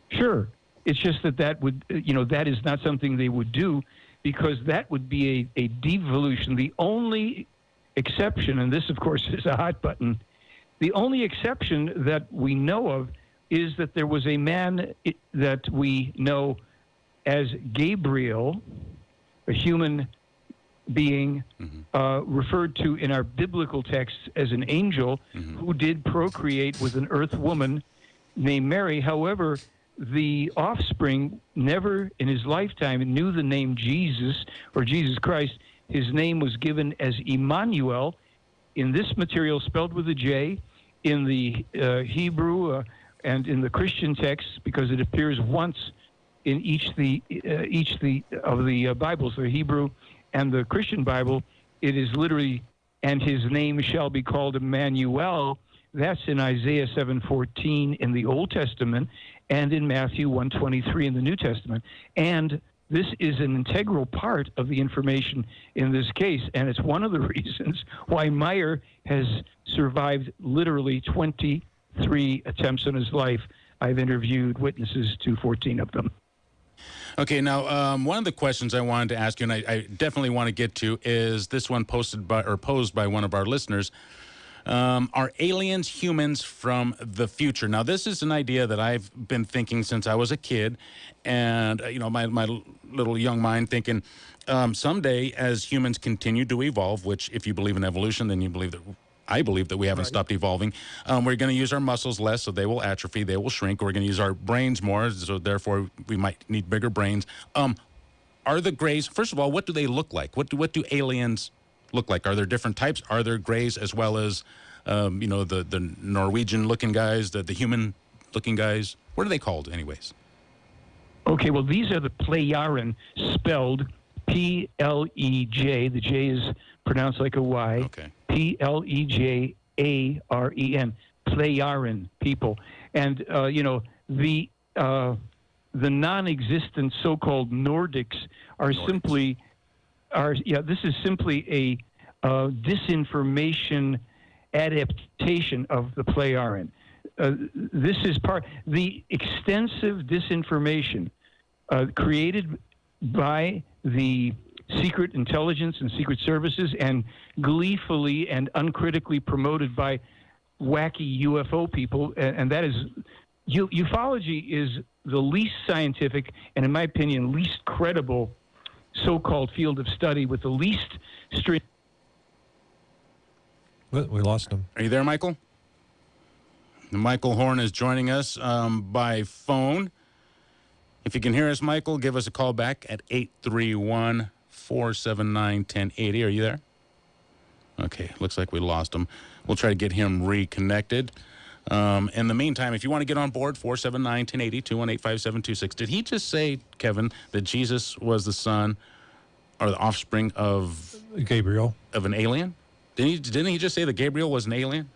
sure. It's just that would, that is not something they would do, because that would be a devolution. The only exception, and this, of course, is a hot button, the only exception that we know of is that there was a man that we know as Gabriel, a human being referred to in our biblical texts as an angel who did procreate with an earth woman named Mary. However, the offspring never in his lifetime knew the name Jesus or Jesus Christ. His name was given as Emmanuel in this material spelled with a J, in the Hebrew and in the Christian texts, because it appears once in each of the Bibles, the Hebrew and the Christian Bible. It is literally, and his name shall be called Emmanuel. That's in Isaiah 7:14 in the Old Testament and in Matthew 1:23 in the New Testament. And this is an integral part of the information in this case, and it's one of the reasons why Meier has survived literally 23 attempts on his life. I've interviewed witnesses to 14 of them. Okay, now one of the questions I wanted to ask you, and I definitely want to get to, is this one posed by one of our listeners. Are aliens humans from the future? Now, this is an idea that I've been thinking since I was a kid, and my little young mind thinking someday as humans continue to evolve, which if you believe in evolution, then I believe that we haven't stopped evolving. We're going to use our muscles less, so they will atrophy, they will shrink. We're going to use our brains more, so therefore we might need bigger brains. Are the grays, first of all, what do they look like? What do aliens look like? Are there different types? Are there grays as well as, the Norwegian-looking guys, the human-looking guys? What are they called, anyways? Okay, well, these are the Plejaren, spelled P-L-E-J. The J is pronounced like a Y. Okay. Plejaren, Plejaren people. And, the non-existent so-called Nordics this is simply a disinformation adaptation of the Plejaren. This is the extensive disinformation created by the secret intelligence and secret services and gleefully and uncritically promoted by wacky UFO people. And that is, ufology is the least scientific and, in my opinion, least credible so-called field of study with the least string. We lost him. Are you there, Michael? Michael Horn is joining us by phone. If you can hear us, Michael, give us a call back at 831-479-1080. Are you there? Okay, looks like we lost him. We'll try to get him reconnected. In the meantime, if you want to get on board, 479-1080, 218-5726. Did he just say, Kevin, that Jesus was the son or the offspring of Gabriel, of an alien? Didn't he just say that Gabriel was an alien?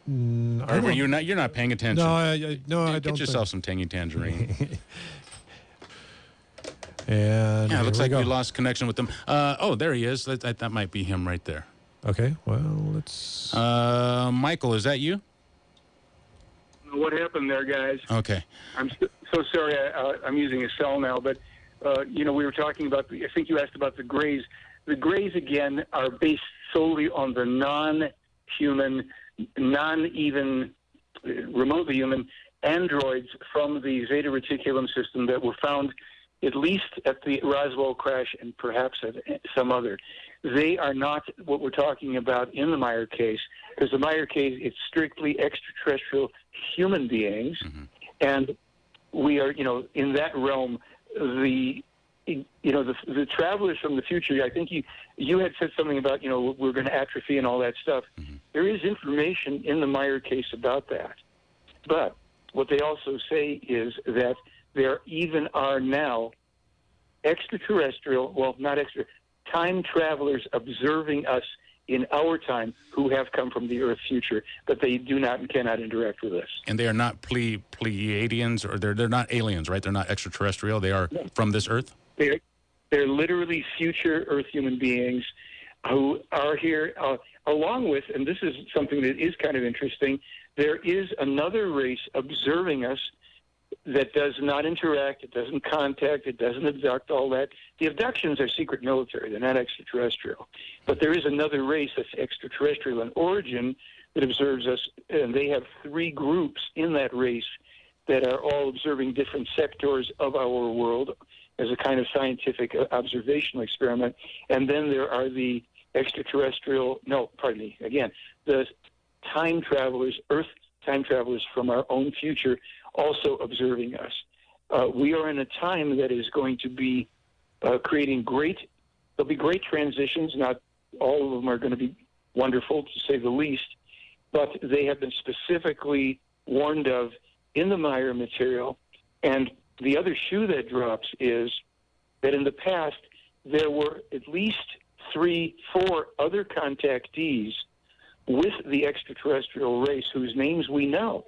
Or you're not paying attention? No, I don't. Get yourself some tangy tangerine. And yeah, it looks like we lost connection with them. There he is. That might be him right there. Okay, well, let's... Michael, is that you? What happened there, guys? Okay. I'm so sorry. I'm using a cell now, but we were talking about. I think you asked about the Greys. The Greys again are based solely on the non-human, non-even remotely human androids from the Zeta Reticulum system that were found at least at the Roswell crash and perhaps at some other. They are not what we're talking about in the Meier case, because the Meier case, it's strictly extraterrestrial human beings, and we are, in that realm, the travelers from the future. I think you had said something about, we're going to atrophy and all that stuff. There is information in the Meier case about that. But what they also say is that there even are now time travelers observing us in our time who have come from the Earth's future, but they do not and cannot interact with us. And they are not Pleiadians, or they're not aliens, right? They're not extraterrestrial. They are from this Earth? They're literally future Earth human beings who are here, along with, and this is something that is kind of interesting, there is another race observing us that does not interact, it doesn't contact, it doesn't abduct, all that. The abductions are secret military, they're not extraterrestrial. But there is another race that's extraterrestrial in origin that observes us, and they have 3 groups in that race that are all observing different sectors of our world, as a kind of scientific observational experiment. And then there are the the time travelers, Earth time travelers from our own future, also observing us. We are in a time that is going to be creating there'll be great transitions. Not all of them are going to be wonderful, to say the least, but they have been specifically warned of in the Meier material. And the other shoe that drops is that in the past, there were at least 3, 4 other contactees with the extraterrestrial race whose names we know.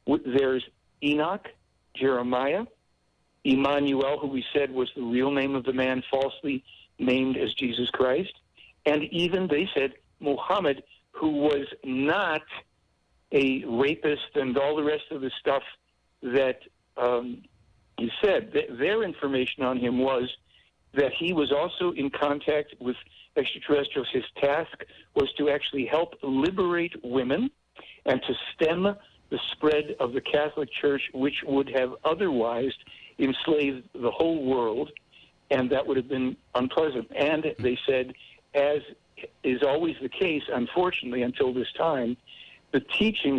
There's Enoch, Jeremiah, Emmanuel, who we said was the real name of the man falsely named as Jesus Christ, and even, they said, Muhammad, who was not a rapist and all the rest of the stuff that he said. Their information on him was that he was also in contact with extraterrestrials. His task was to actually help liberate women and to stem the spread of the Catholic Church, which would have otherwise enslaved the whole world, and that would have been unpleasant. And they said, as is always the case, unfortunately, until this time, the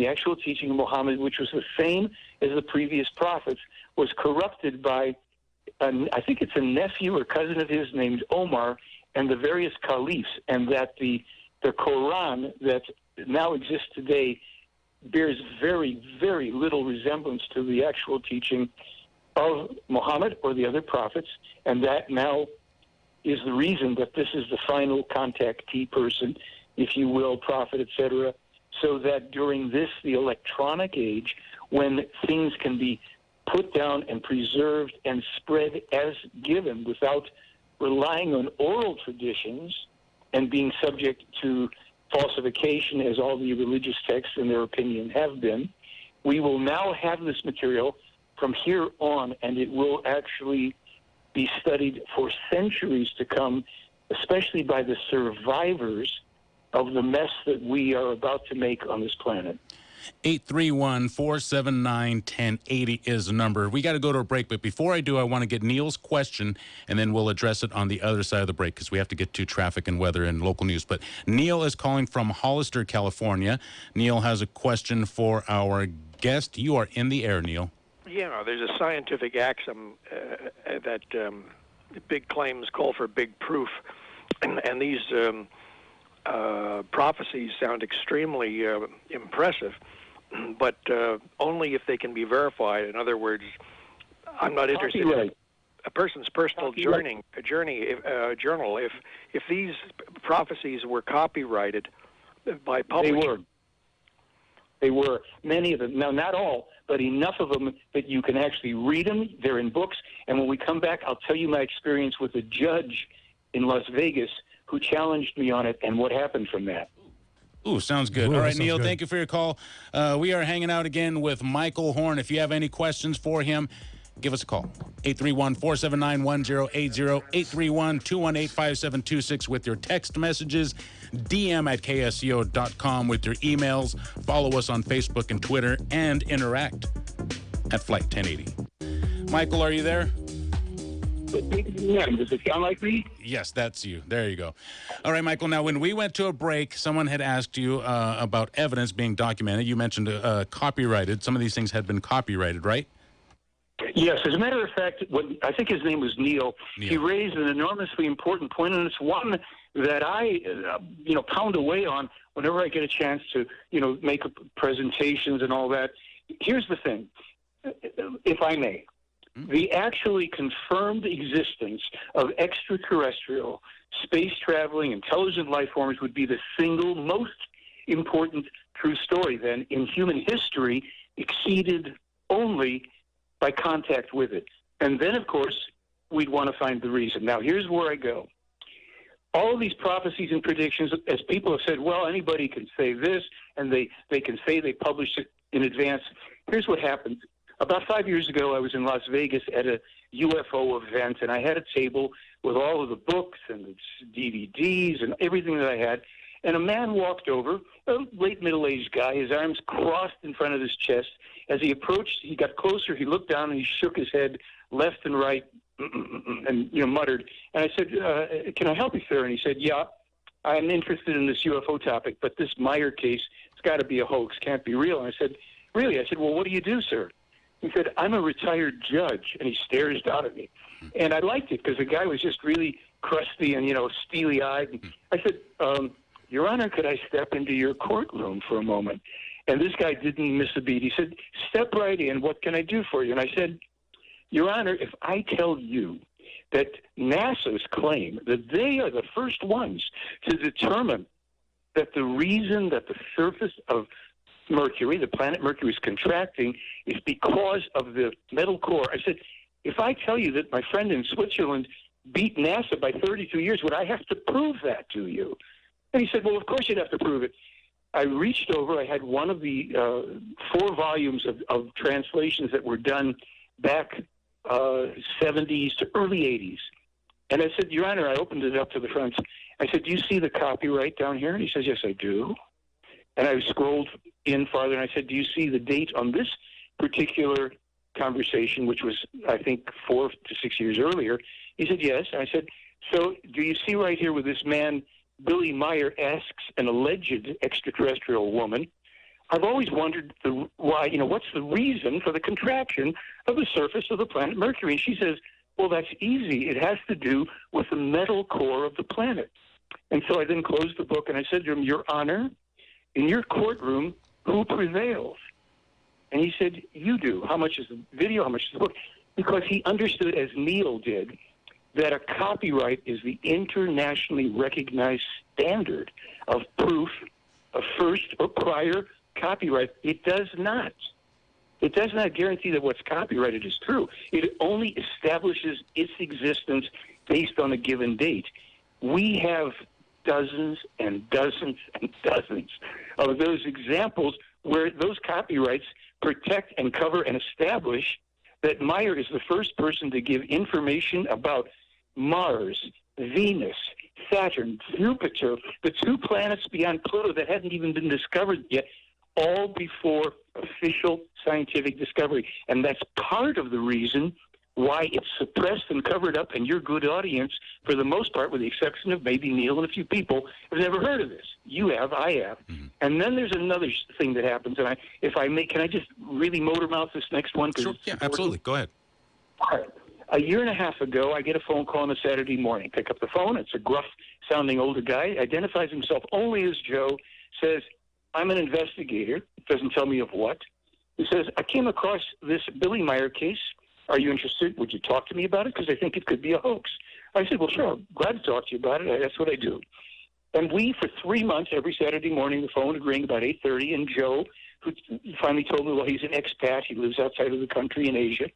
actual teaching of Muhammad, which was the same as the previous prophets, was corrupted by, I think it's a nephew or cousin of his named Omar, and the various caliphs, and that the Quran that now exists today bears very, very little resemblance to the actual teaching of Muhammad or the other prophets, and that now is the reason that this is the final contactee person, if you will, prophet, etc., so that during this, the electronic age, when things can be put down and preserved and spread as given without relying on oral traditions and being subject to falsification, as all the religious texts in their opinion have been, we will now have this material from here on, and it will actually be studied for centuries to come, especially by the survivors of the mess that we are about to make on this planet. 831-479-1080 is the number. We got to go to a break, but before I do, I want to get Neil's question, and then we'll address it on the other side of the break because we have to get to traffic and weather and local news. But Neil is calling from Hollister, California. Neil has a question for our guest. You are in the air, Neil. Yeah, there's a scientific axiom that big claims call for big proof, and these prophecies sound extremely impressive, but only if they can be verified. In other words, I'm not interested in a person's personal journal. If these prophecies were copyrighted by publishers, they were many of them. Now, not all, but enough of them that you can actually read them. They're in books. And when we come back, I'll tell you my experience with a judge in Las Vegas who challenged me on it and what happened from that. Ooh, sounds good. Ooh, all right, Neil, good. thank you for your call. We are hanging out again with Michael Horn. If you have any questions for him, give us a call. 831-479-1080, 831-218-5726 with your text messages, DM at ksco.com with your emails. Follow us on Facebook and Twitter, and interact at Flight 1080. Michael, are you there? Yeah, does it sound like me? Yes, that's you. There you go. All right, Michael. Now, when we went to a break, someone had asked you about evidence being documented. You mentioned copyrighted. Some of these things had been copyrighted, right? Yes. As a matter of fact, I think his name was Neil. He raised an enormously important point, and it's one that I, pound away on whenever I get a chance to, make presentations and all that. Here's the thing, if I may. The actually confirmed existence of extraterrestrial, space-traveling, intelligent life forms would be the single most important true story, then, in human history, exceeded only by contact with it. And then, of course, we'd want to find the reason. Now, here's where I go. All of these prophecies and predictions, as people have said, well, anybody can say this, and they can say they published it in advance. Here's what happened. About 5 years ago, I was in Las Vegas at a UFO event, and I had a table with all of the books and the DVDs and everything that I had, and a man walked over, a late middle-aged guy, his arms crossed in front of his chest, as he approached, he got closer, he looked down and he shook his head left and right and, muttered. And I said, can I help you, sir? And he said, yeah, I'm interested in this UFO topic, but this Meier case, it's got to be a hoax, can't be real. And I said, really? I said, well, what do you do, sir? He said, I'm a retired judge. And he stares down at me. And I liked it because the guy was just really crusty and, steely-eyed. I said, Your Honor, could I step into your courtroom for a moment? And this guy didn't miss a beat. He said, step right in. What can I do for you? And I said, Your Honor, if I tell you that NASA's claim that they are the first ones to determine that the reason that the surface of Mercury, the planet Mercury, is contracting is because of the metal core. I said, if I tell you that my friend in Switzerland beat NASA by 32 years, would I have to prove that to you? And he said, well, of course you'd have to prove it. I reached over. I had one of the 4 volumes of translations that were done back 70s to early 80s. And I said, Your Honor, I opened it up to the front. I said, do you see the copyright down here? And he says, yes, I do. And I scrolled in farther, and I said, do you see the date on this particular conversation, which was, I think, 4 to 6 years earlier? He said, yes. And I said, so do you see right here where this man, Billy Meier, asks an alleged extraterrestrial woman, I've always wondered why, what's the reason for the contraction of the surface of the planet Mercury? And she says, well, that's easy. It has to do with the metal core of the planet. And so I then closed the book, and I said to him, Your Honor, in your courtroom, who prevails? And he said, you do. How much is the video? How much is the book? Because he understood, as Neil did, that a copyright is the internationally recognized standard of proof of first or prior copyright. It does not. It does not guarantee that what's copyrighted is true. It only establishes its existence based on a given date. We have dozens and dozens and dozens of those examples where those copyrights protect and cover and establish that Meier is the first person to give information about Mars, Venus, Saturn, Jupiter, the 2 planets beyond Pluto that hadn't even been discovered yet, all before official scientific discovery. And that's part of the reason why it's suppressed and covered up, and your good audience, for the most part, with the exception of maybe Neil and a few people, have never heard of this. You have, I have. Mm-hmm. And then there's another thing that happens, and if I may, can I just really motor mouth this next one? Sure, yeah, absolutely. Go ahead. All right. A year and a half ago, I get a phone call on a Saturday morning. Pick up the phone. It's a gruff-sounding older guy. Identifies himself only as Joe. Says, I'm an investigator. Doesn't tell me of what. He says, I came across this Billy Meier case. Are you interested? Would you talk to me about it? Because I think it could be a hoax. I said, well, sure. I'm glad to talk to you about it. That's what I do. And we, for 3 months, every Saturday morning, the phone would ring about 8:30, and Joe, who finally told me, well, he's an expat. He lives outside of the country in Asia.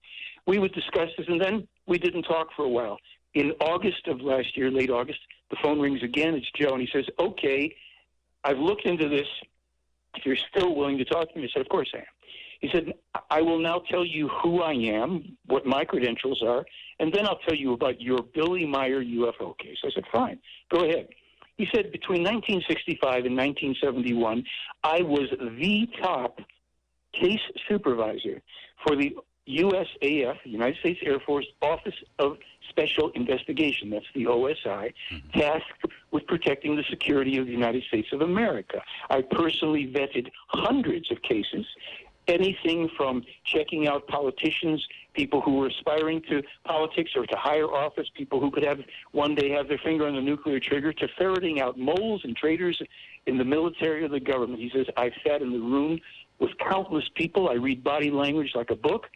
We would discuss this, and then we didn't talk for a while. In August of last year, late August, the phone rings again. It's Joe, and he says, okay, I've looked into this. If you're still willing to talk to me, I said, of course I am. He said, I will now tell you who I am, what my credentials are, and then I'll tell you about your Billy Meier UFO case. I said, fine, go ahead. He said, between 1965 and 1971, I was the top case supervisor for the USAF, United States Air Force Office of Special Investigation, that's the OSI, tasked with protecting the security of the United States of America. I personally vetted hundreds of cases, anything from checking out politicians, people who were aspiring to politics or to higher office, people who could have one day have their finger on the nuclear trigger, to ferreting out moles and traitors in the military or the government. He says, I've sat in the room with countless people. I read body language like a book.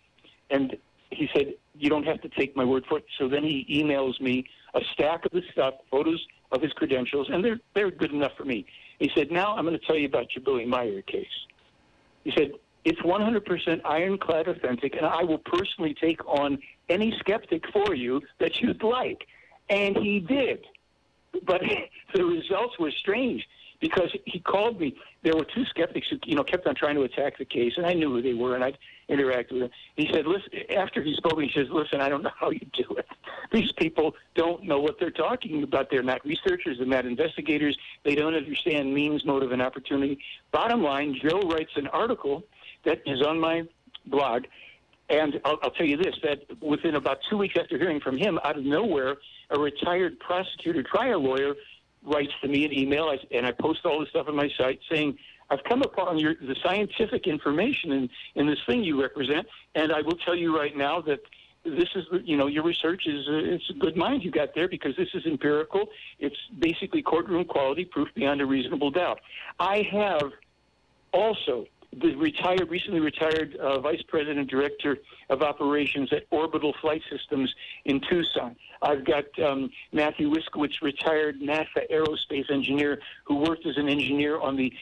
And he said, you don't have to take my word for it. So then he emails me a stack of the stuff, photos of his credentials, and they're good enough for me. He said, now I'm going to tell you about your Billy Meier case. He said, it's 100% ironclad authentic, and I will personally take on any skeptic for you that you'd like. And he did. But the results were strange, because he called me. There were 2 skeptics who, kept on trying to attack the case, and I knew who they were, and I'd interact with them. He said, listen, after he spoke, he says, listen, I don't know how you do it. These people don't know what they're talking about. They're not researchers. They're not investigators. They don't understand means, motive, and opportunity. Bottom line, Joe writes an article that is on my blog. And I'll tell you this, that within about 2 weeks after hearing from him, out of nowhere, a retired prosecutor trial lawyer writes to me an email, and I post all this stuff on my site saying, I've come upon the scientific information in this thing you represent, and I will tell you right now that this is, your research is it's a good mind you got there, because this is empirical. It's basically courtroom quality proof beyond a reasonable doubt. I have also the recently retired Vice President Director of Operations at Orbital Flight Systems in Tucson. I've got Matthew Wiskowitz, retired NASA aerospace engineer who worked as an engineer on the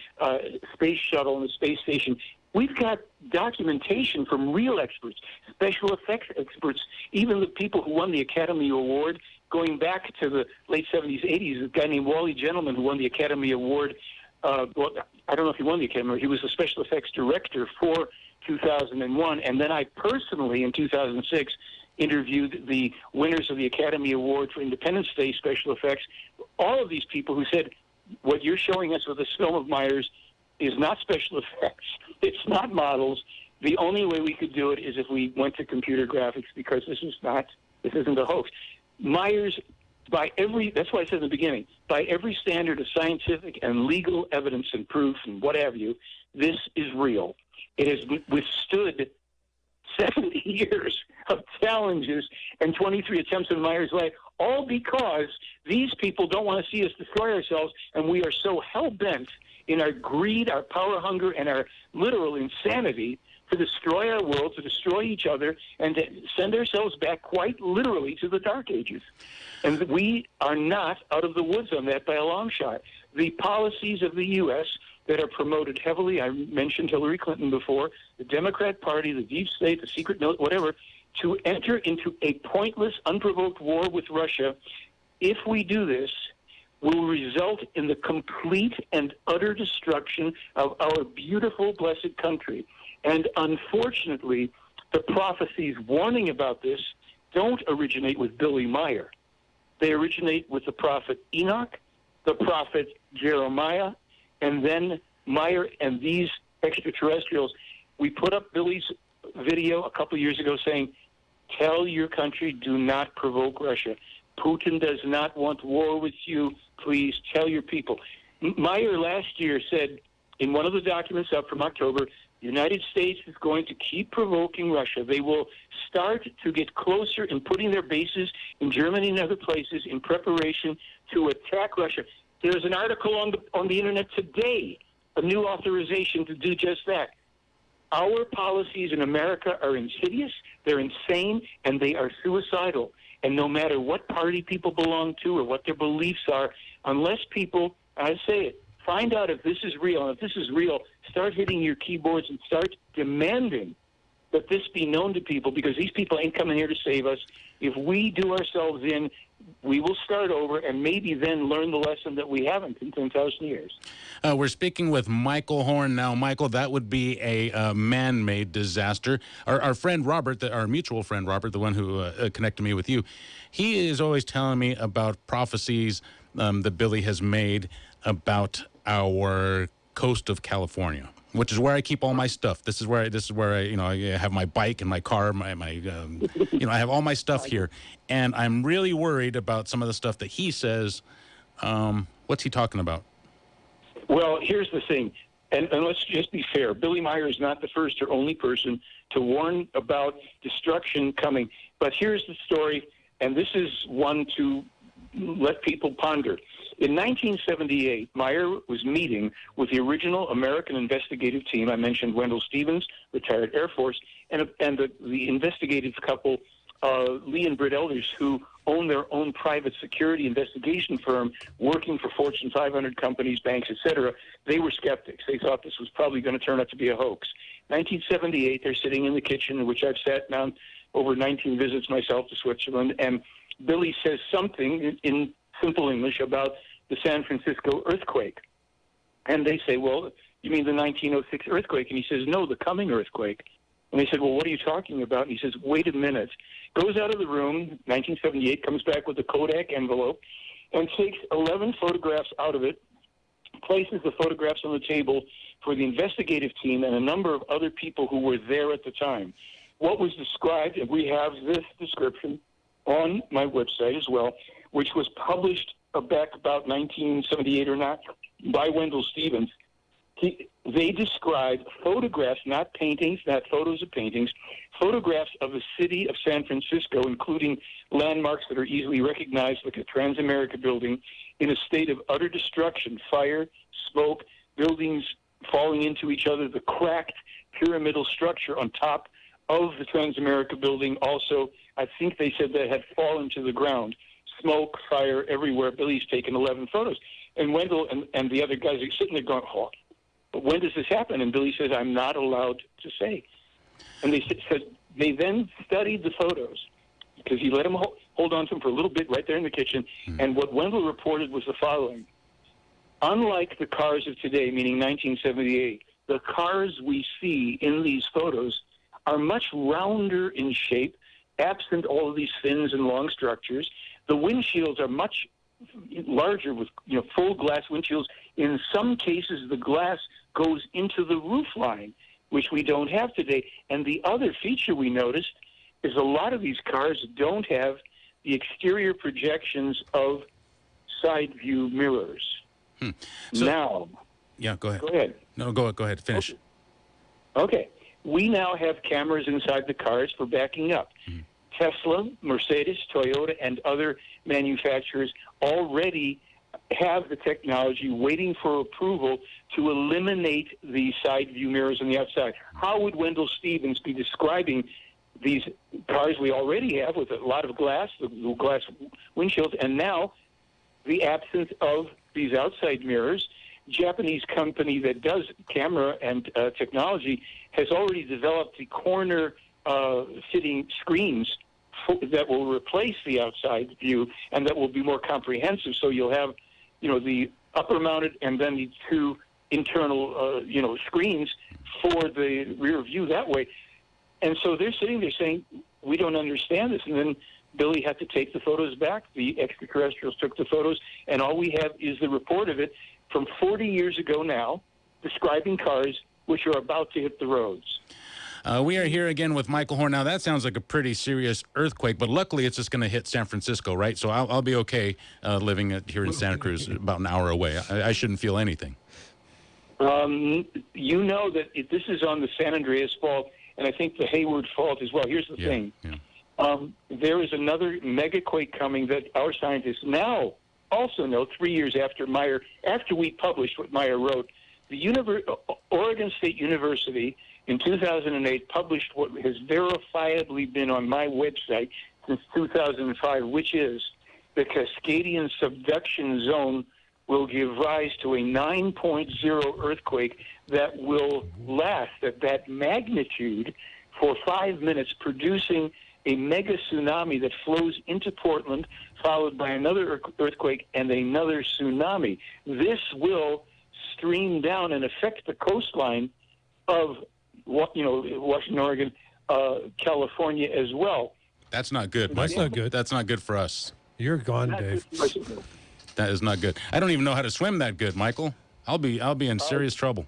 space shuttle and the space station. We've got documentation from real experts, special effects experts, even the people who won the Academy Award going back to the late 70s, 80s. A guy named Wally Gentleman who won the Academy Award. Well, I don't know if he won the Academy. He was the special effects director for 2001. And then I personally, in 2006, interviewed the winners of the Academy Award for Independence Day special effects. All of these people who said, what you're showing us with this film of Myers is not special effects. It's not models. The only way we could do it is if we went to computer graphics, because this isn't a hoax. Myers, that's why I said in the beginning, by every standard of scientific and legal evidence and proof and what have you, this is real. It has withstood 70 years of challenges and 23 attempts in Myers' life, all because these people don't want to see us destroy ourselves, and we are so hell-bent in our greed, our power hunger, and our literal insanity to destroy our world, to destroy each other, and to send ourselves back quite literally to the Dark Ages. And we are not out of the woods on that by a long shot. The policies of the U.S. that are promoted heavily, I mentioned Hillary Clinton before, the Democrat Party, the deep state, the secret military, whatever, to enter into a pointless, unprovoked war with Russia, if we do this, will result in the complete and utter destruction of our beautiful, blessed country. And unfortunately, the prophecies warning about this don't originate with Billy Meier. They originate with the prophet Enoch, the prophet Jeremiah, and then Meier and these extraterrestrials. We put up Billy's video a couple years ago saying, tell your country, do not provoke Russia. Putin does not want war with you. Please tell your people. Meier last year said in one of the documents up from October, the United States is going to keep provoking Russia. They will start to get closer in putting their bases in Germany and other places in preparation to attack Russia. There's an article on the internet today, a new authorization to do just that. Our policies in America are insidious, they're insane, and they are suicidal. And no matter what party people belong to or what their beliefs are, unless people, I say it, find out if this is real. And if this is real, start hitting your keyboards and start demanding that this be known to people, because these people ain't coming here to save us. If we do ourselves in, we will start over and maybe then learn the lesson that we haven't in 10,000 years. We're speaking with Michael Horn now. Michael, that would be a man-made disaster. Our friend Robert, our mutual friend Robert, the one who connected me with you, he is always telling me about prophecies that Billy has made about our coast of California, which is where I keep all my stuff. This is where I have my bike and my car, I have all my stuff here, and I'm really worried about some of the stuff that he says. What's he talking about? Well, here's the thing, and let's just be fair. Billy Meier is not the first or only person to warn about destruction coming. But here's the story, and this is one to let people ponder. In 1978, Meier was meeting with the original American investigative team. I mentioned Wendell Stevens, retired Air Force, and the investigative couple, Lee and Britt Elders, who own their own private security investigation firm working for Fortune 500 companies, banks, etc. They were skeptics. They thought this was probably going to turn out to be a hoax. 1978, they're sitting in the kitchen, in which I've sat down over 19 visits myself to Switzerland, and Billy says something in simple English about the San Francisco earthquake. And they say, well, you mean the 1906 earthquake? And he says, no, the coming earthquake. And they said, well, what are you talking about? And he says, wait a minute. Goes out of the room, 1978, comes back with a Kodak envelope and takes 11 photographs out of it places the photographs on the table for the investigative team and a number of other people who were there at the time. What was described, and we have this description on my website as well, which was published back about 1978 or not by Wendell Stevens. They describe photographs, not paintings, not photos of paintings, photographs of the city of San Francisco, including landmarks that are easily recognized, like a Transamerica building, in a state of utter destruction, fire, smoke, buildings falling into each other, the cracked pyramidal structure on top of the Transamerica building. Also, I think they said that had fallen to the ground. Smoke, fire everywhere. Billy's taken 11 photos. And Wendell and the other guys are sitting there going, oh, but when does this happen? And Billy says, I'm not allowed to say. And they said they then studied the photos because he let them hold on to them for a little bit right there in the kitchen. And what Wendell reported was the following. Unlike the cars of today, meaning 1978, the cars we see in these photos are much rounder in shape, absent all of these fins and long structures. The windshields are much larger with full glass windshields. In some cases, the glass goes into the roof line, which we don't have today. And the other feature we noticed is a lot of these cars don't have the exterior projections of side view mirrors. So, now, yeah, go ahead. Go ahead. No, go ahead. Finish. Okay. We now have cameras inside the cars for backing up. Tesla, Mercedes, Toyota, and other manufacturers already have the technology waiting for approval to eliminate the side view mirrors on the outside. How would Wendell Stevens be describing these cars we already have with a lot of glass, the glass windshields, and now the absence of these outside mirrors? Japanese company that does camera and technology has already developed the corner fitting screens that will replace the outside view and that will be more comprehensive. So you'll have, the upper mounted and then the two internal, screens for the rear view that way. And so they're sitting there saying, we don't understand this. And then Billy had to take the photos back. The extraterrestrials took the photos, and all we have is the report of it from 40 years ago now, describing cars which are about to hit the roads. We are here again with Michael Horn. Now, that sounds like a pretty serious earthquake, but luckily it's just going to hit San Francisco, right? So I'll be okay living here in Santa Cruz, about an hour away. I shouldn't feel anything. You know that this is on the San Andreas Fault, and I think the Hayward Fault as well. Here's the thing. Yeah. There is another megaquake coming that our scientists now also know 3 years after Meier, after we published what Meier wrote. The Oregon State University in 2008 published what has verifiably been on my website since 2005, which is the Cascadian subduction zone will give rise to a 9.0 earthquake that will last at that magnitude for 5 minutes, producing a mega tsunami that flows into Portland, followed by another earthquake and another tsunami. This will stream down and affect the coastline of Washington, Oregon, California as well. That's not good, Michael. That's not good. That's not good for us. You're gone, Dave. That is not good. I don't even know how to swim that good, Michael. I'll be in serious trouble.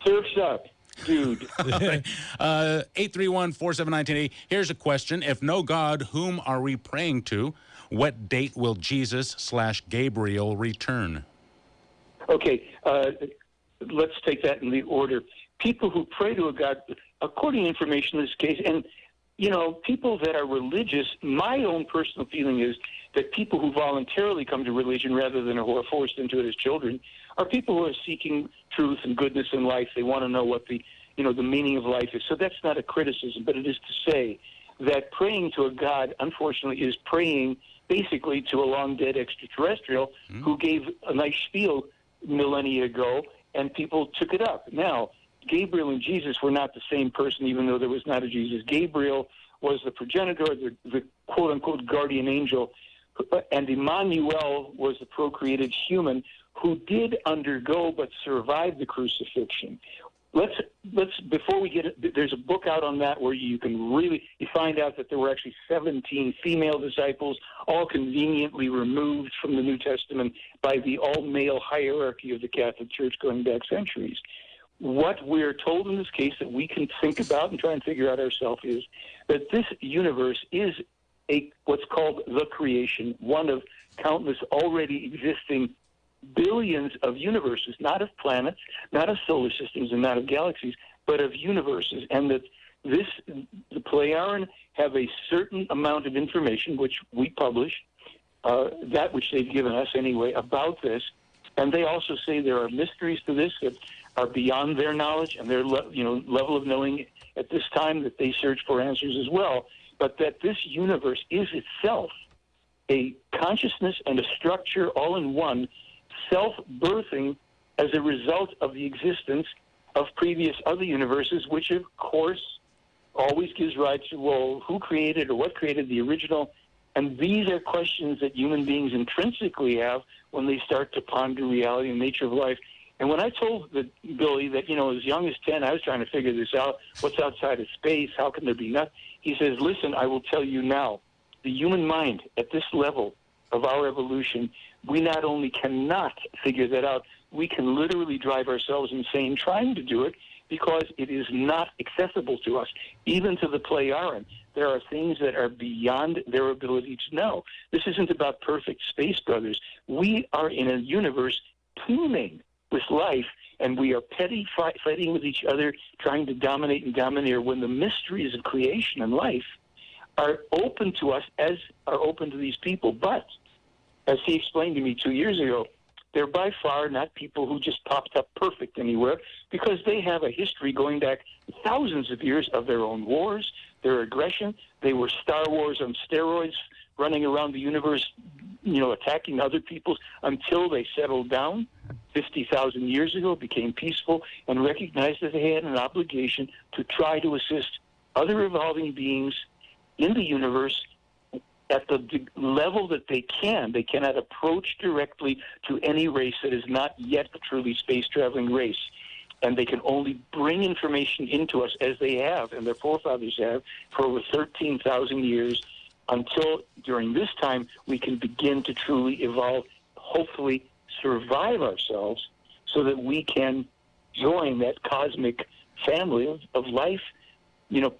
Surf's up, dude. 831-479-1080. Here's a question. If no God, whom are we praying to? What date will Jesus/Gabriel return? Okay, let's take that in the order. People who pray to a God, according to information in this case, and, people that are religious, my own personal feeling is that people who voluntarily come to religion rather than who are forced into it as children are people who are seeking truth and goodness in life. They want to know what the meaning of life is. So that's not a criticism, but it is to say that praying to a God, unfortunately, is praying basically to a long-dead extraterrestrial who gave a nice spiel millennia ago, and people took it up. Now, Gabriel and Jesus were not the same person, even though there was not a Jesus. Gabriel was the progenitor, the quote-unquote guardian angel, and Emmanuel was the procreated human who did undergo but survived the crucifixion. let's before we get it, there's a book out on that where you can really find out that there were actually 17 female disciples, all conveniently removed from the New Testament by the all-male hierarchy of the Catholic Church going back centuries. What we're told in this case that we can think about and try and figure out ourselves is that this universe is what's called the creation, one of countless already existing billions of universes, not of planets, not of solar systems, and not of galaxies, but of universes. And that the Pleiaren have a certain amount of information, which we publish, that which they've given us anyway, about this. And they also say there are mysteries to this that are beyond their knowledge and their level of knowing at this time, that they search for answers as well. But that this universe is itself a consciousness and a structure all in one, self-birthing as a result of the existence of previous other universes, which of course always gives rise to, well, who created or what created the original? And these are questions that human beings intrinsically have when they start to ponder reality and nature of life. And when I told Billy that, as young as 10, I was trying to figure this out, what's outside of space, how can there be nothing? He says, listen, I will tell you now, the human mind at this level of our evolution, we not only cannot figure that out, we can literally drive ourselves insane trying to do it because it is not accessible to us, even to the Pleiaren. There are things that are beyond their ability to know. This isn't about perfect space brothers. We are in a universe teeming with life, and we are petty fighting with each other, trying to dominate and domineer, when the mysteries of creation and life are open to us as are open to these people. But, as he explained to me 2 years ago, they're by far not people who just popped up perfect anywhere, because they have a history going back thousands of years of their own wars, their aggression. They were Star Wars on steroids, running around the universe, attacking other peoples until they settled down 50,000 years ago, became peaceful, and recognized that they had an obligation to try to assist other evolving beings in the universe at the level that they can. They cannot approach directly to any race that is not yet a truly space-traveling race. And they can only bring information into us, as they have, and their forefathers have, for over 13,000 years, until during this time we can begin to truly evolve, hopefully survive ourselves, so that we can join that cosmic family of life,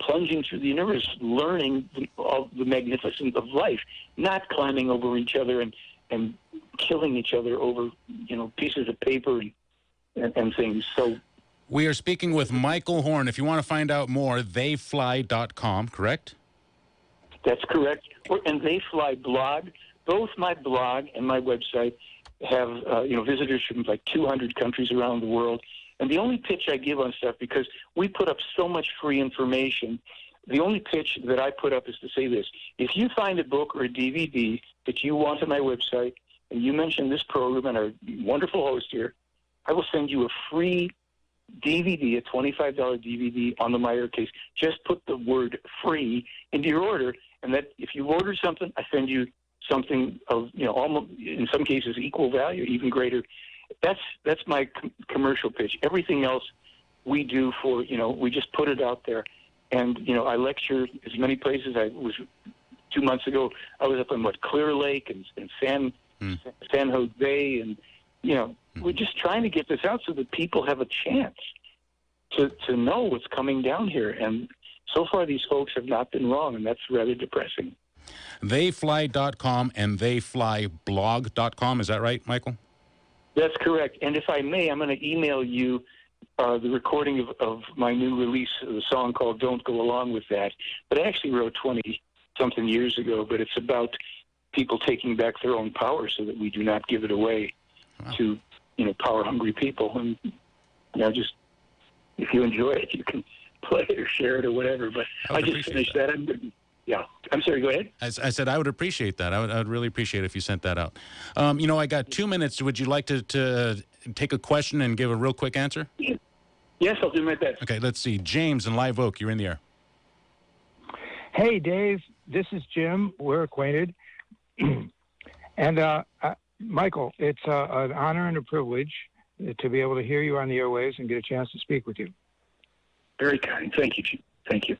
plunging through the universe, learning all the magnificence of life, not climbing over each other and killing each other over, pieces of paper and things. So we are speaking with Michael Horn. If you want to find out more, theyfly.com, correct? That's correct. And They Fly blog. Both my blog and my website have, visitors from like 200 countries around the world. And the only pitch I give on stuff, because we put up so much free information, the only pitch that I put up is to say this: if you find a book or a DVD that you want on my website, and you mention this program and our wonderful host here, I will send you a free DVD, a $25 DVD on the Meier case. Just put the word free into your order, and that if you order something, I send you something of, almost, in some cases, equal value, even greater. That's my commercial pitch. Everything else we do for, we just put it out there. And, I lecture as many places. I was 2 months ago, I was up in Clear Lake and San Jose, and, we're just trying to get this out so that people have a chance to know what's coming down here. And so far, these folks have not been wrong, and that's rather depressing. Theyfly.com and theyflyblog.com. Is that right, Michael? That's correct. And if I may, I'm going to email you the recording of my new release of the song called Don't Go Along With That. But I actually wrote 20-something years ago, but it's about people taking back their own power so that we do not give it away to, power-hungry people. And, just, if you enjoy it, you can play it or share it or whatever. But I just finished that. Yeah. I'm sorry, go ahead. I said I would appreciate that. I would really appreciate it if you sent that out. I got 2 minutes. Would you like to take a question and give a real quick answer? Yes, I'll do my best. Okay, let's see. James in Live Oak, you're in the air. Hey, Dave. This is Jim. We're acquainted. And, Michael, it's an honor and a privilege to be able to hear you on the airwaves and get a chance to speak with you. Very kind. Thank you, Chief. Thank you.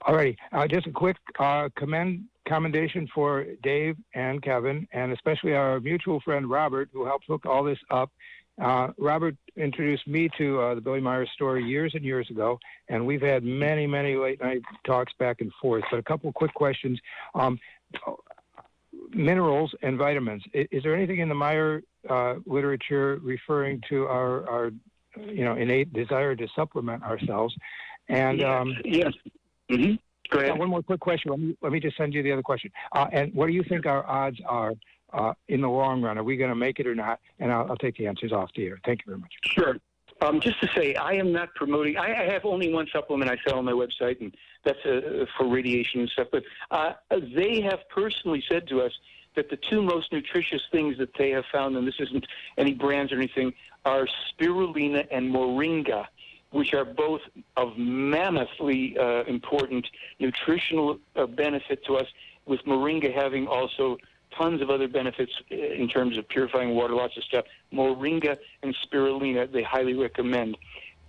All righty. Just a quick commendation for Dave and Kevin, and especially our mutual friend Robert, who helped hook all this up. Robert introduced me to the Billy Meier story years and years ago, and we've had many, many late-night talks back and forth. But a couple of quick questions. Minerals and vitamins. Is there anything in the Meier literature referring to our innate desire to supplement ourselves? And yes. Mm-hmm. Go ahead. One more quick question. Let me just send you the other question. And what do you think our odds are in the long run? Are we going to make it or not? And I'll take the answers off the air. Thank you very much. Sure. Just to say, I am not promoting. I have only one supplement I sell on my website, and that's for radiation and stuff. But they have personally said to us that the two most nutritious things that they have found, and this isn't any brands or anything, are spirulina and moringa, which are both of mammothly important nutritional benefit to us, with moringa having also tons of other benefits in terms of purifying water, lots of stuff. Moringa and spirulina, they highly recommend.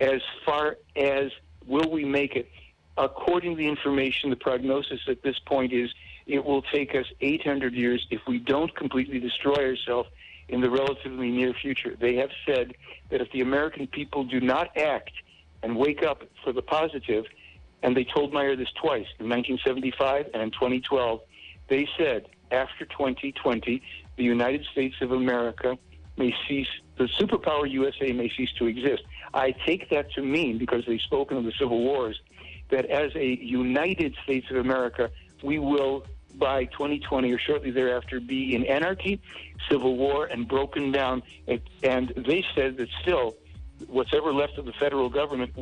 As far as will we make it, according to the information, the prognosis at this point is it will take us 800 years if we don't completely destroy ourselves in the relatively near future. They have said that if the American people do not act and wake up for the positive, and they told Meier this twice, in 1975 and in 2012, they said after 2020, the United States of America may cease, the superpower USA may cease to exist. I take that to mean, because they've spoken of the civil wars, that as a United States of America, we will, by 2020 or shortly thereafter, be in anarchy, civil war, and broken down. And they said that still, what's ever left of the federal government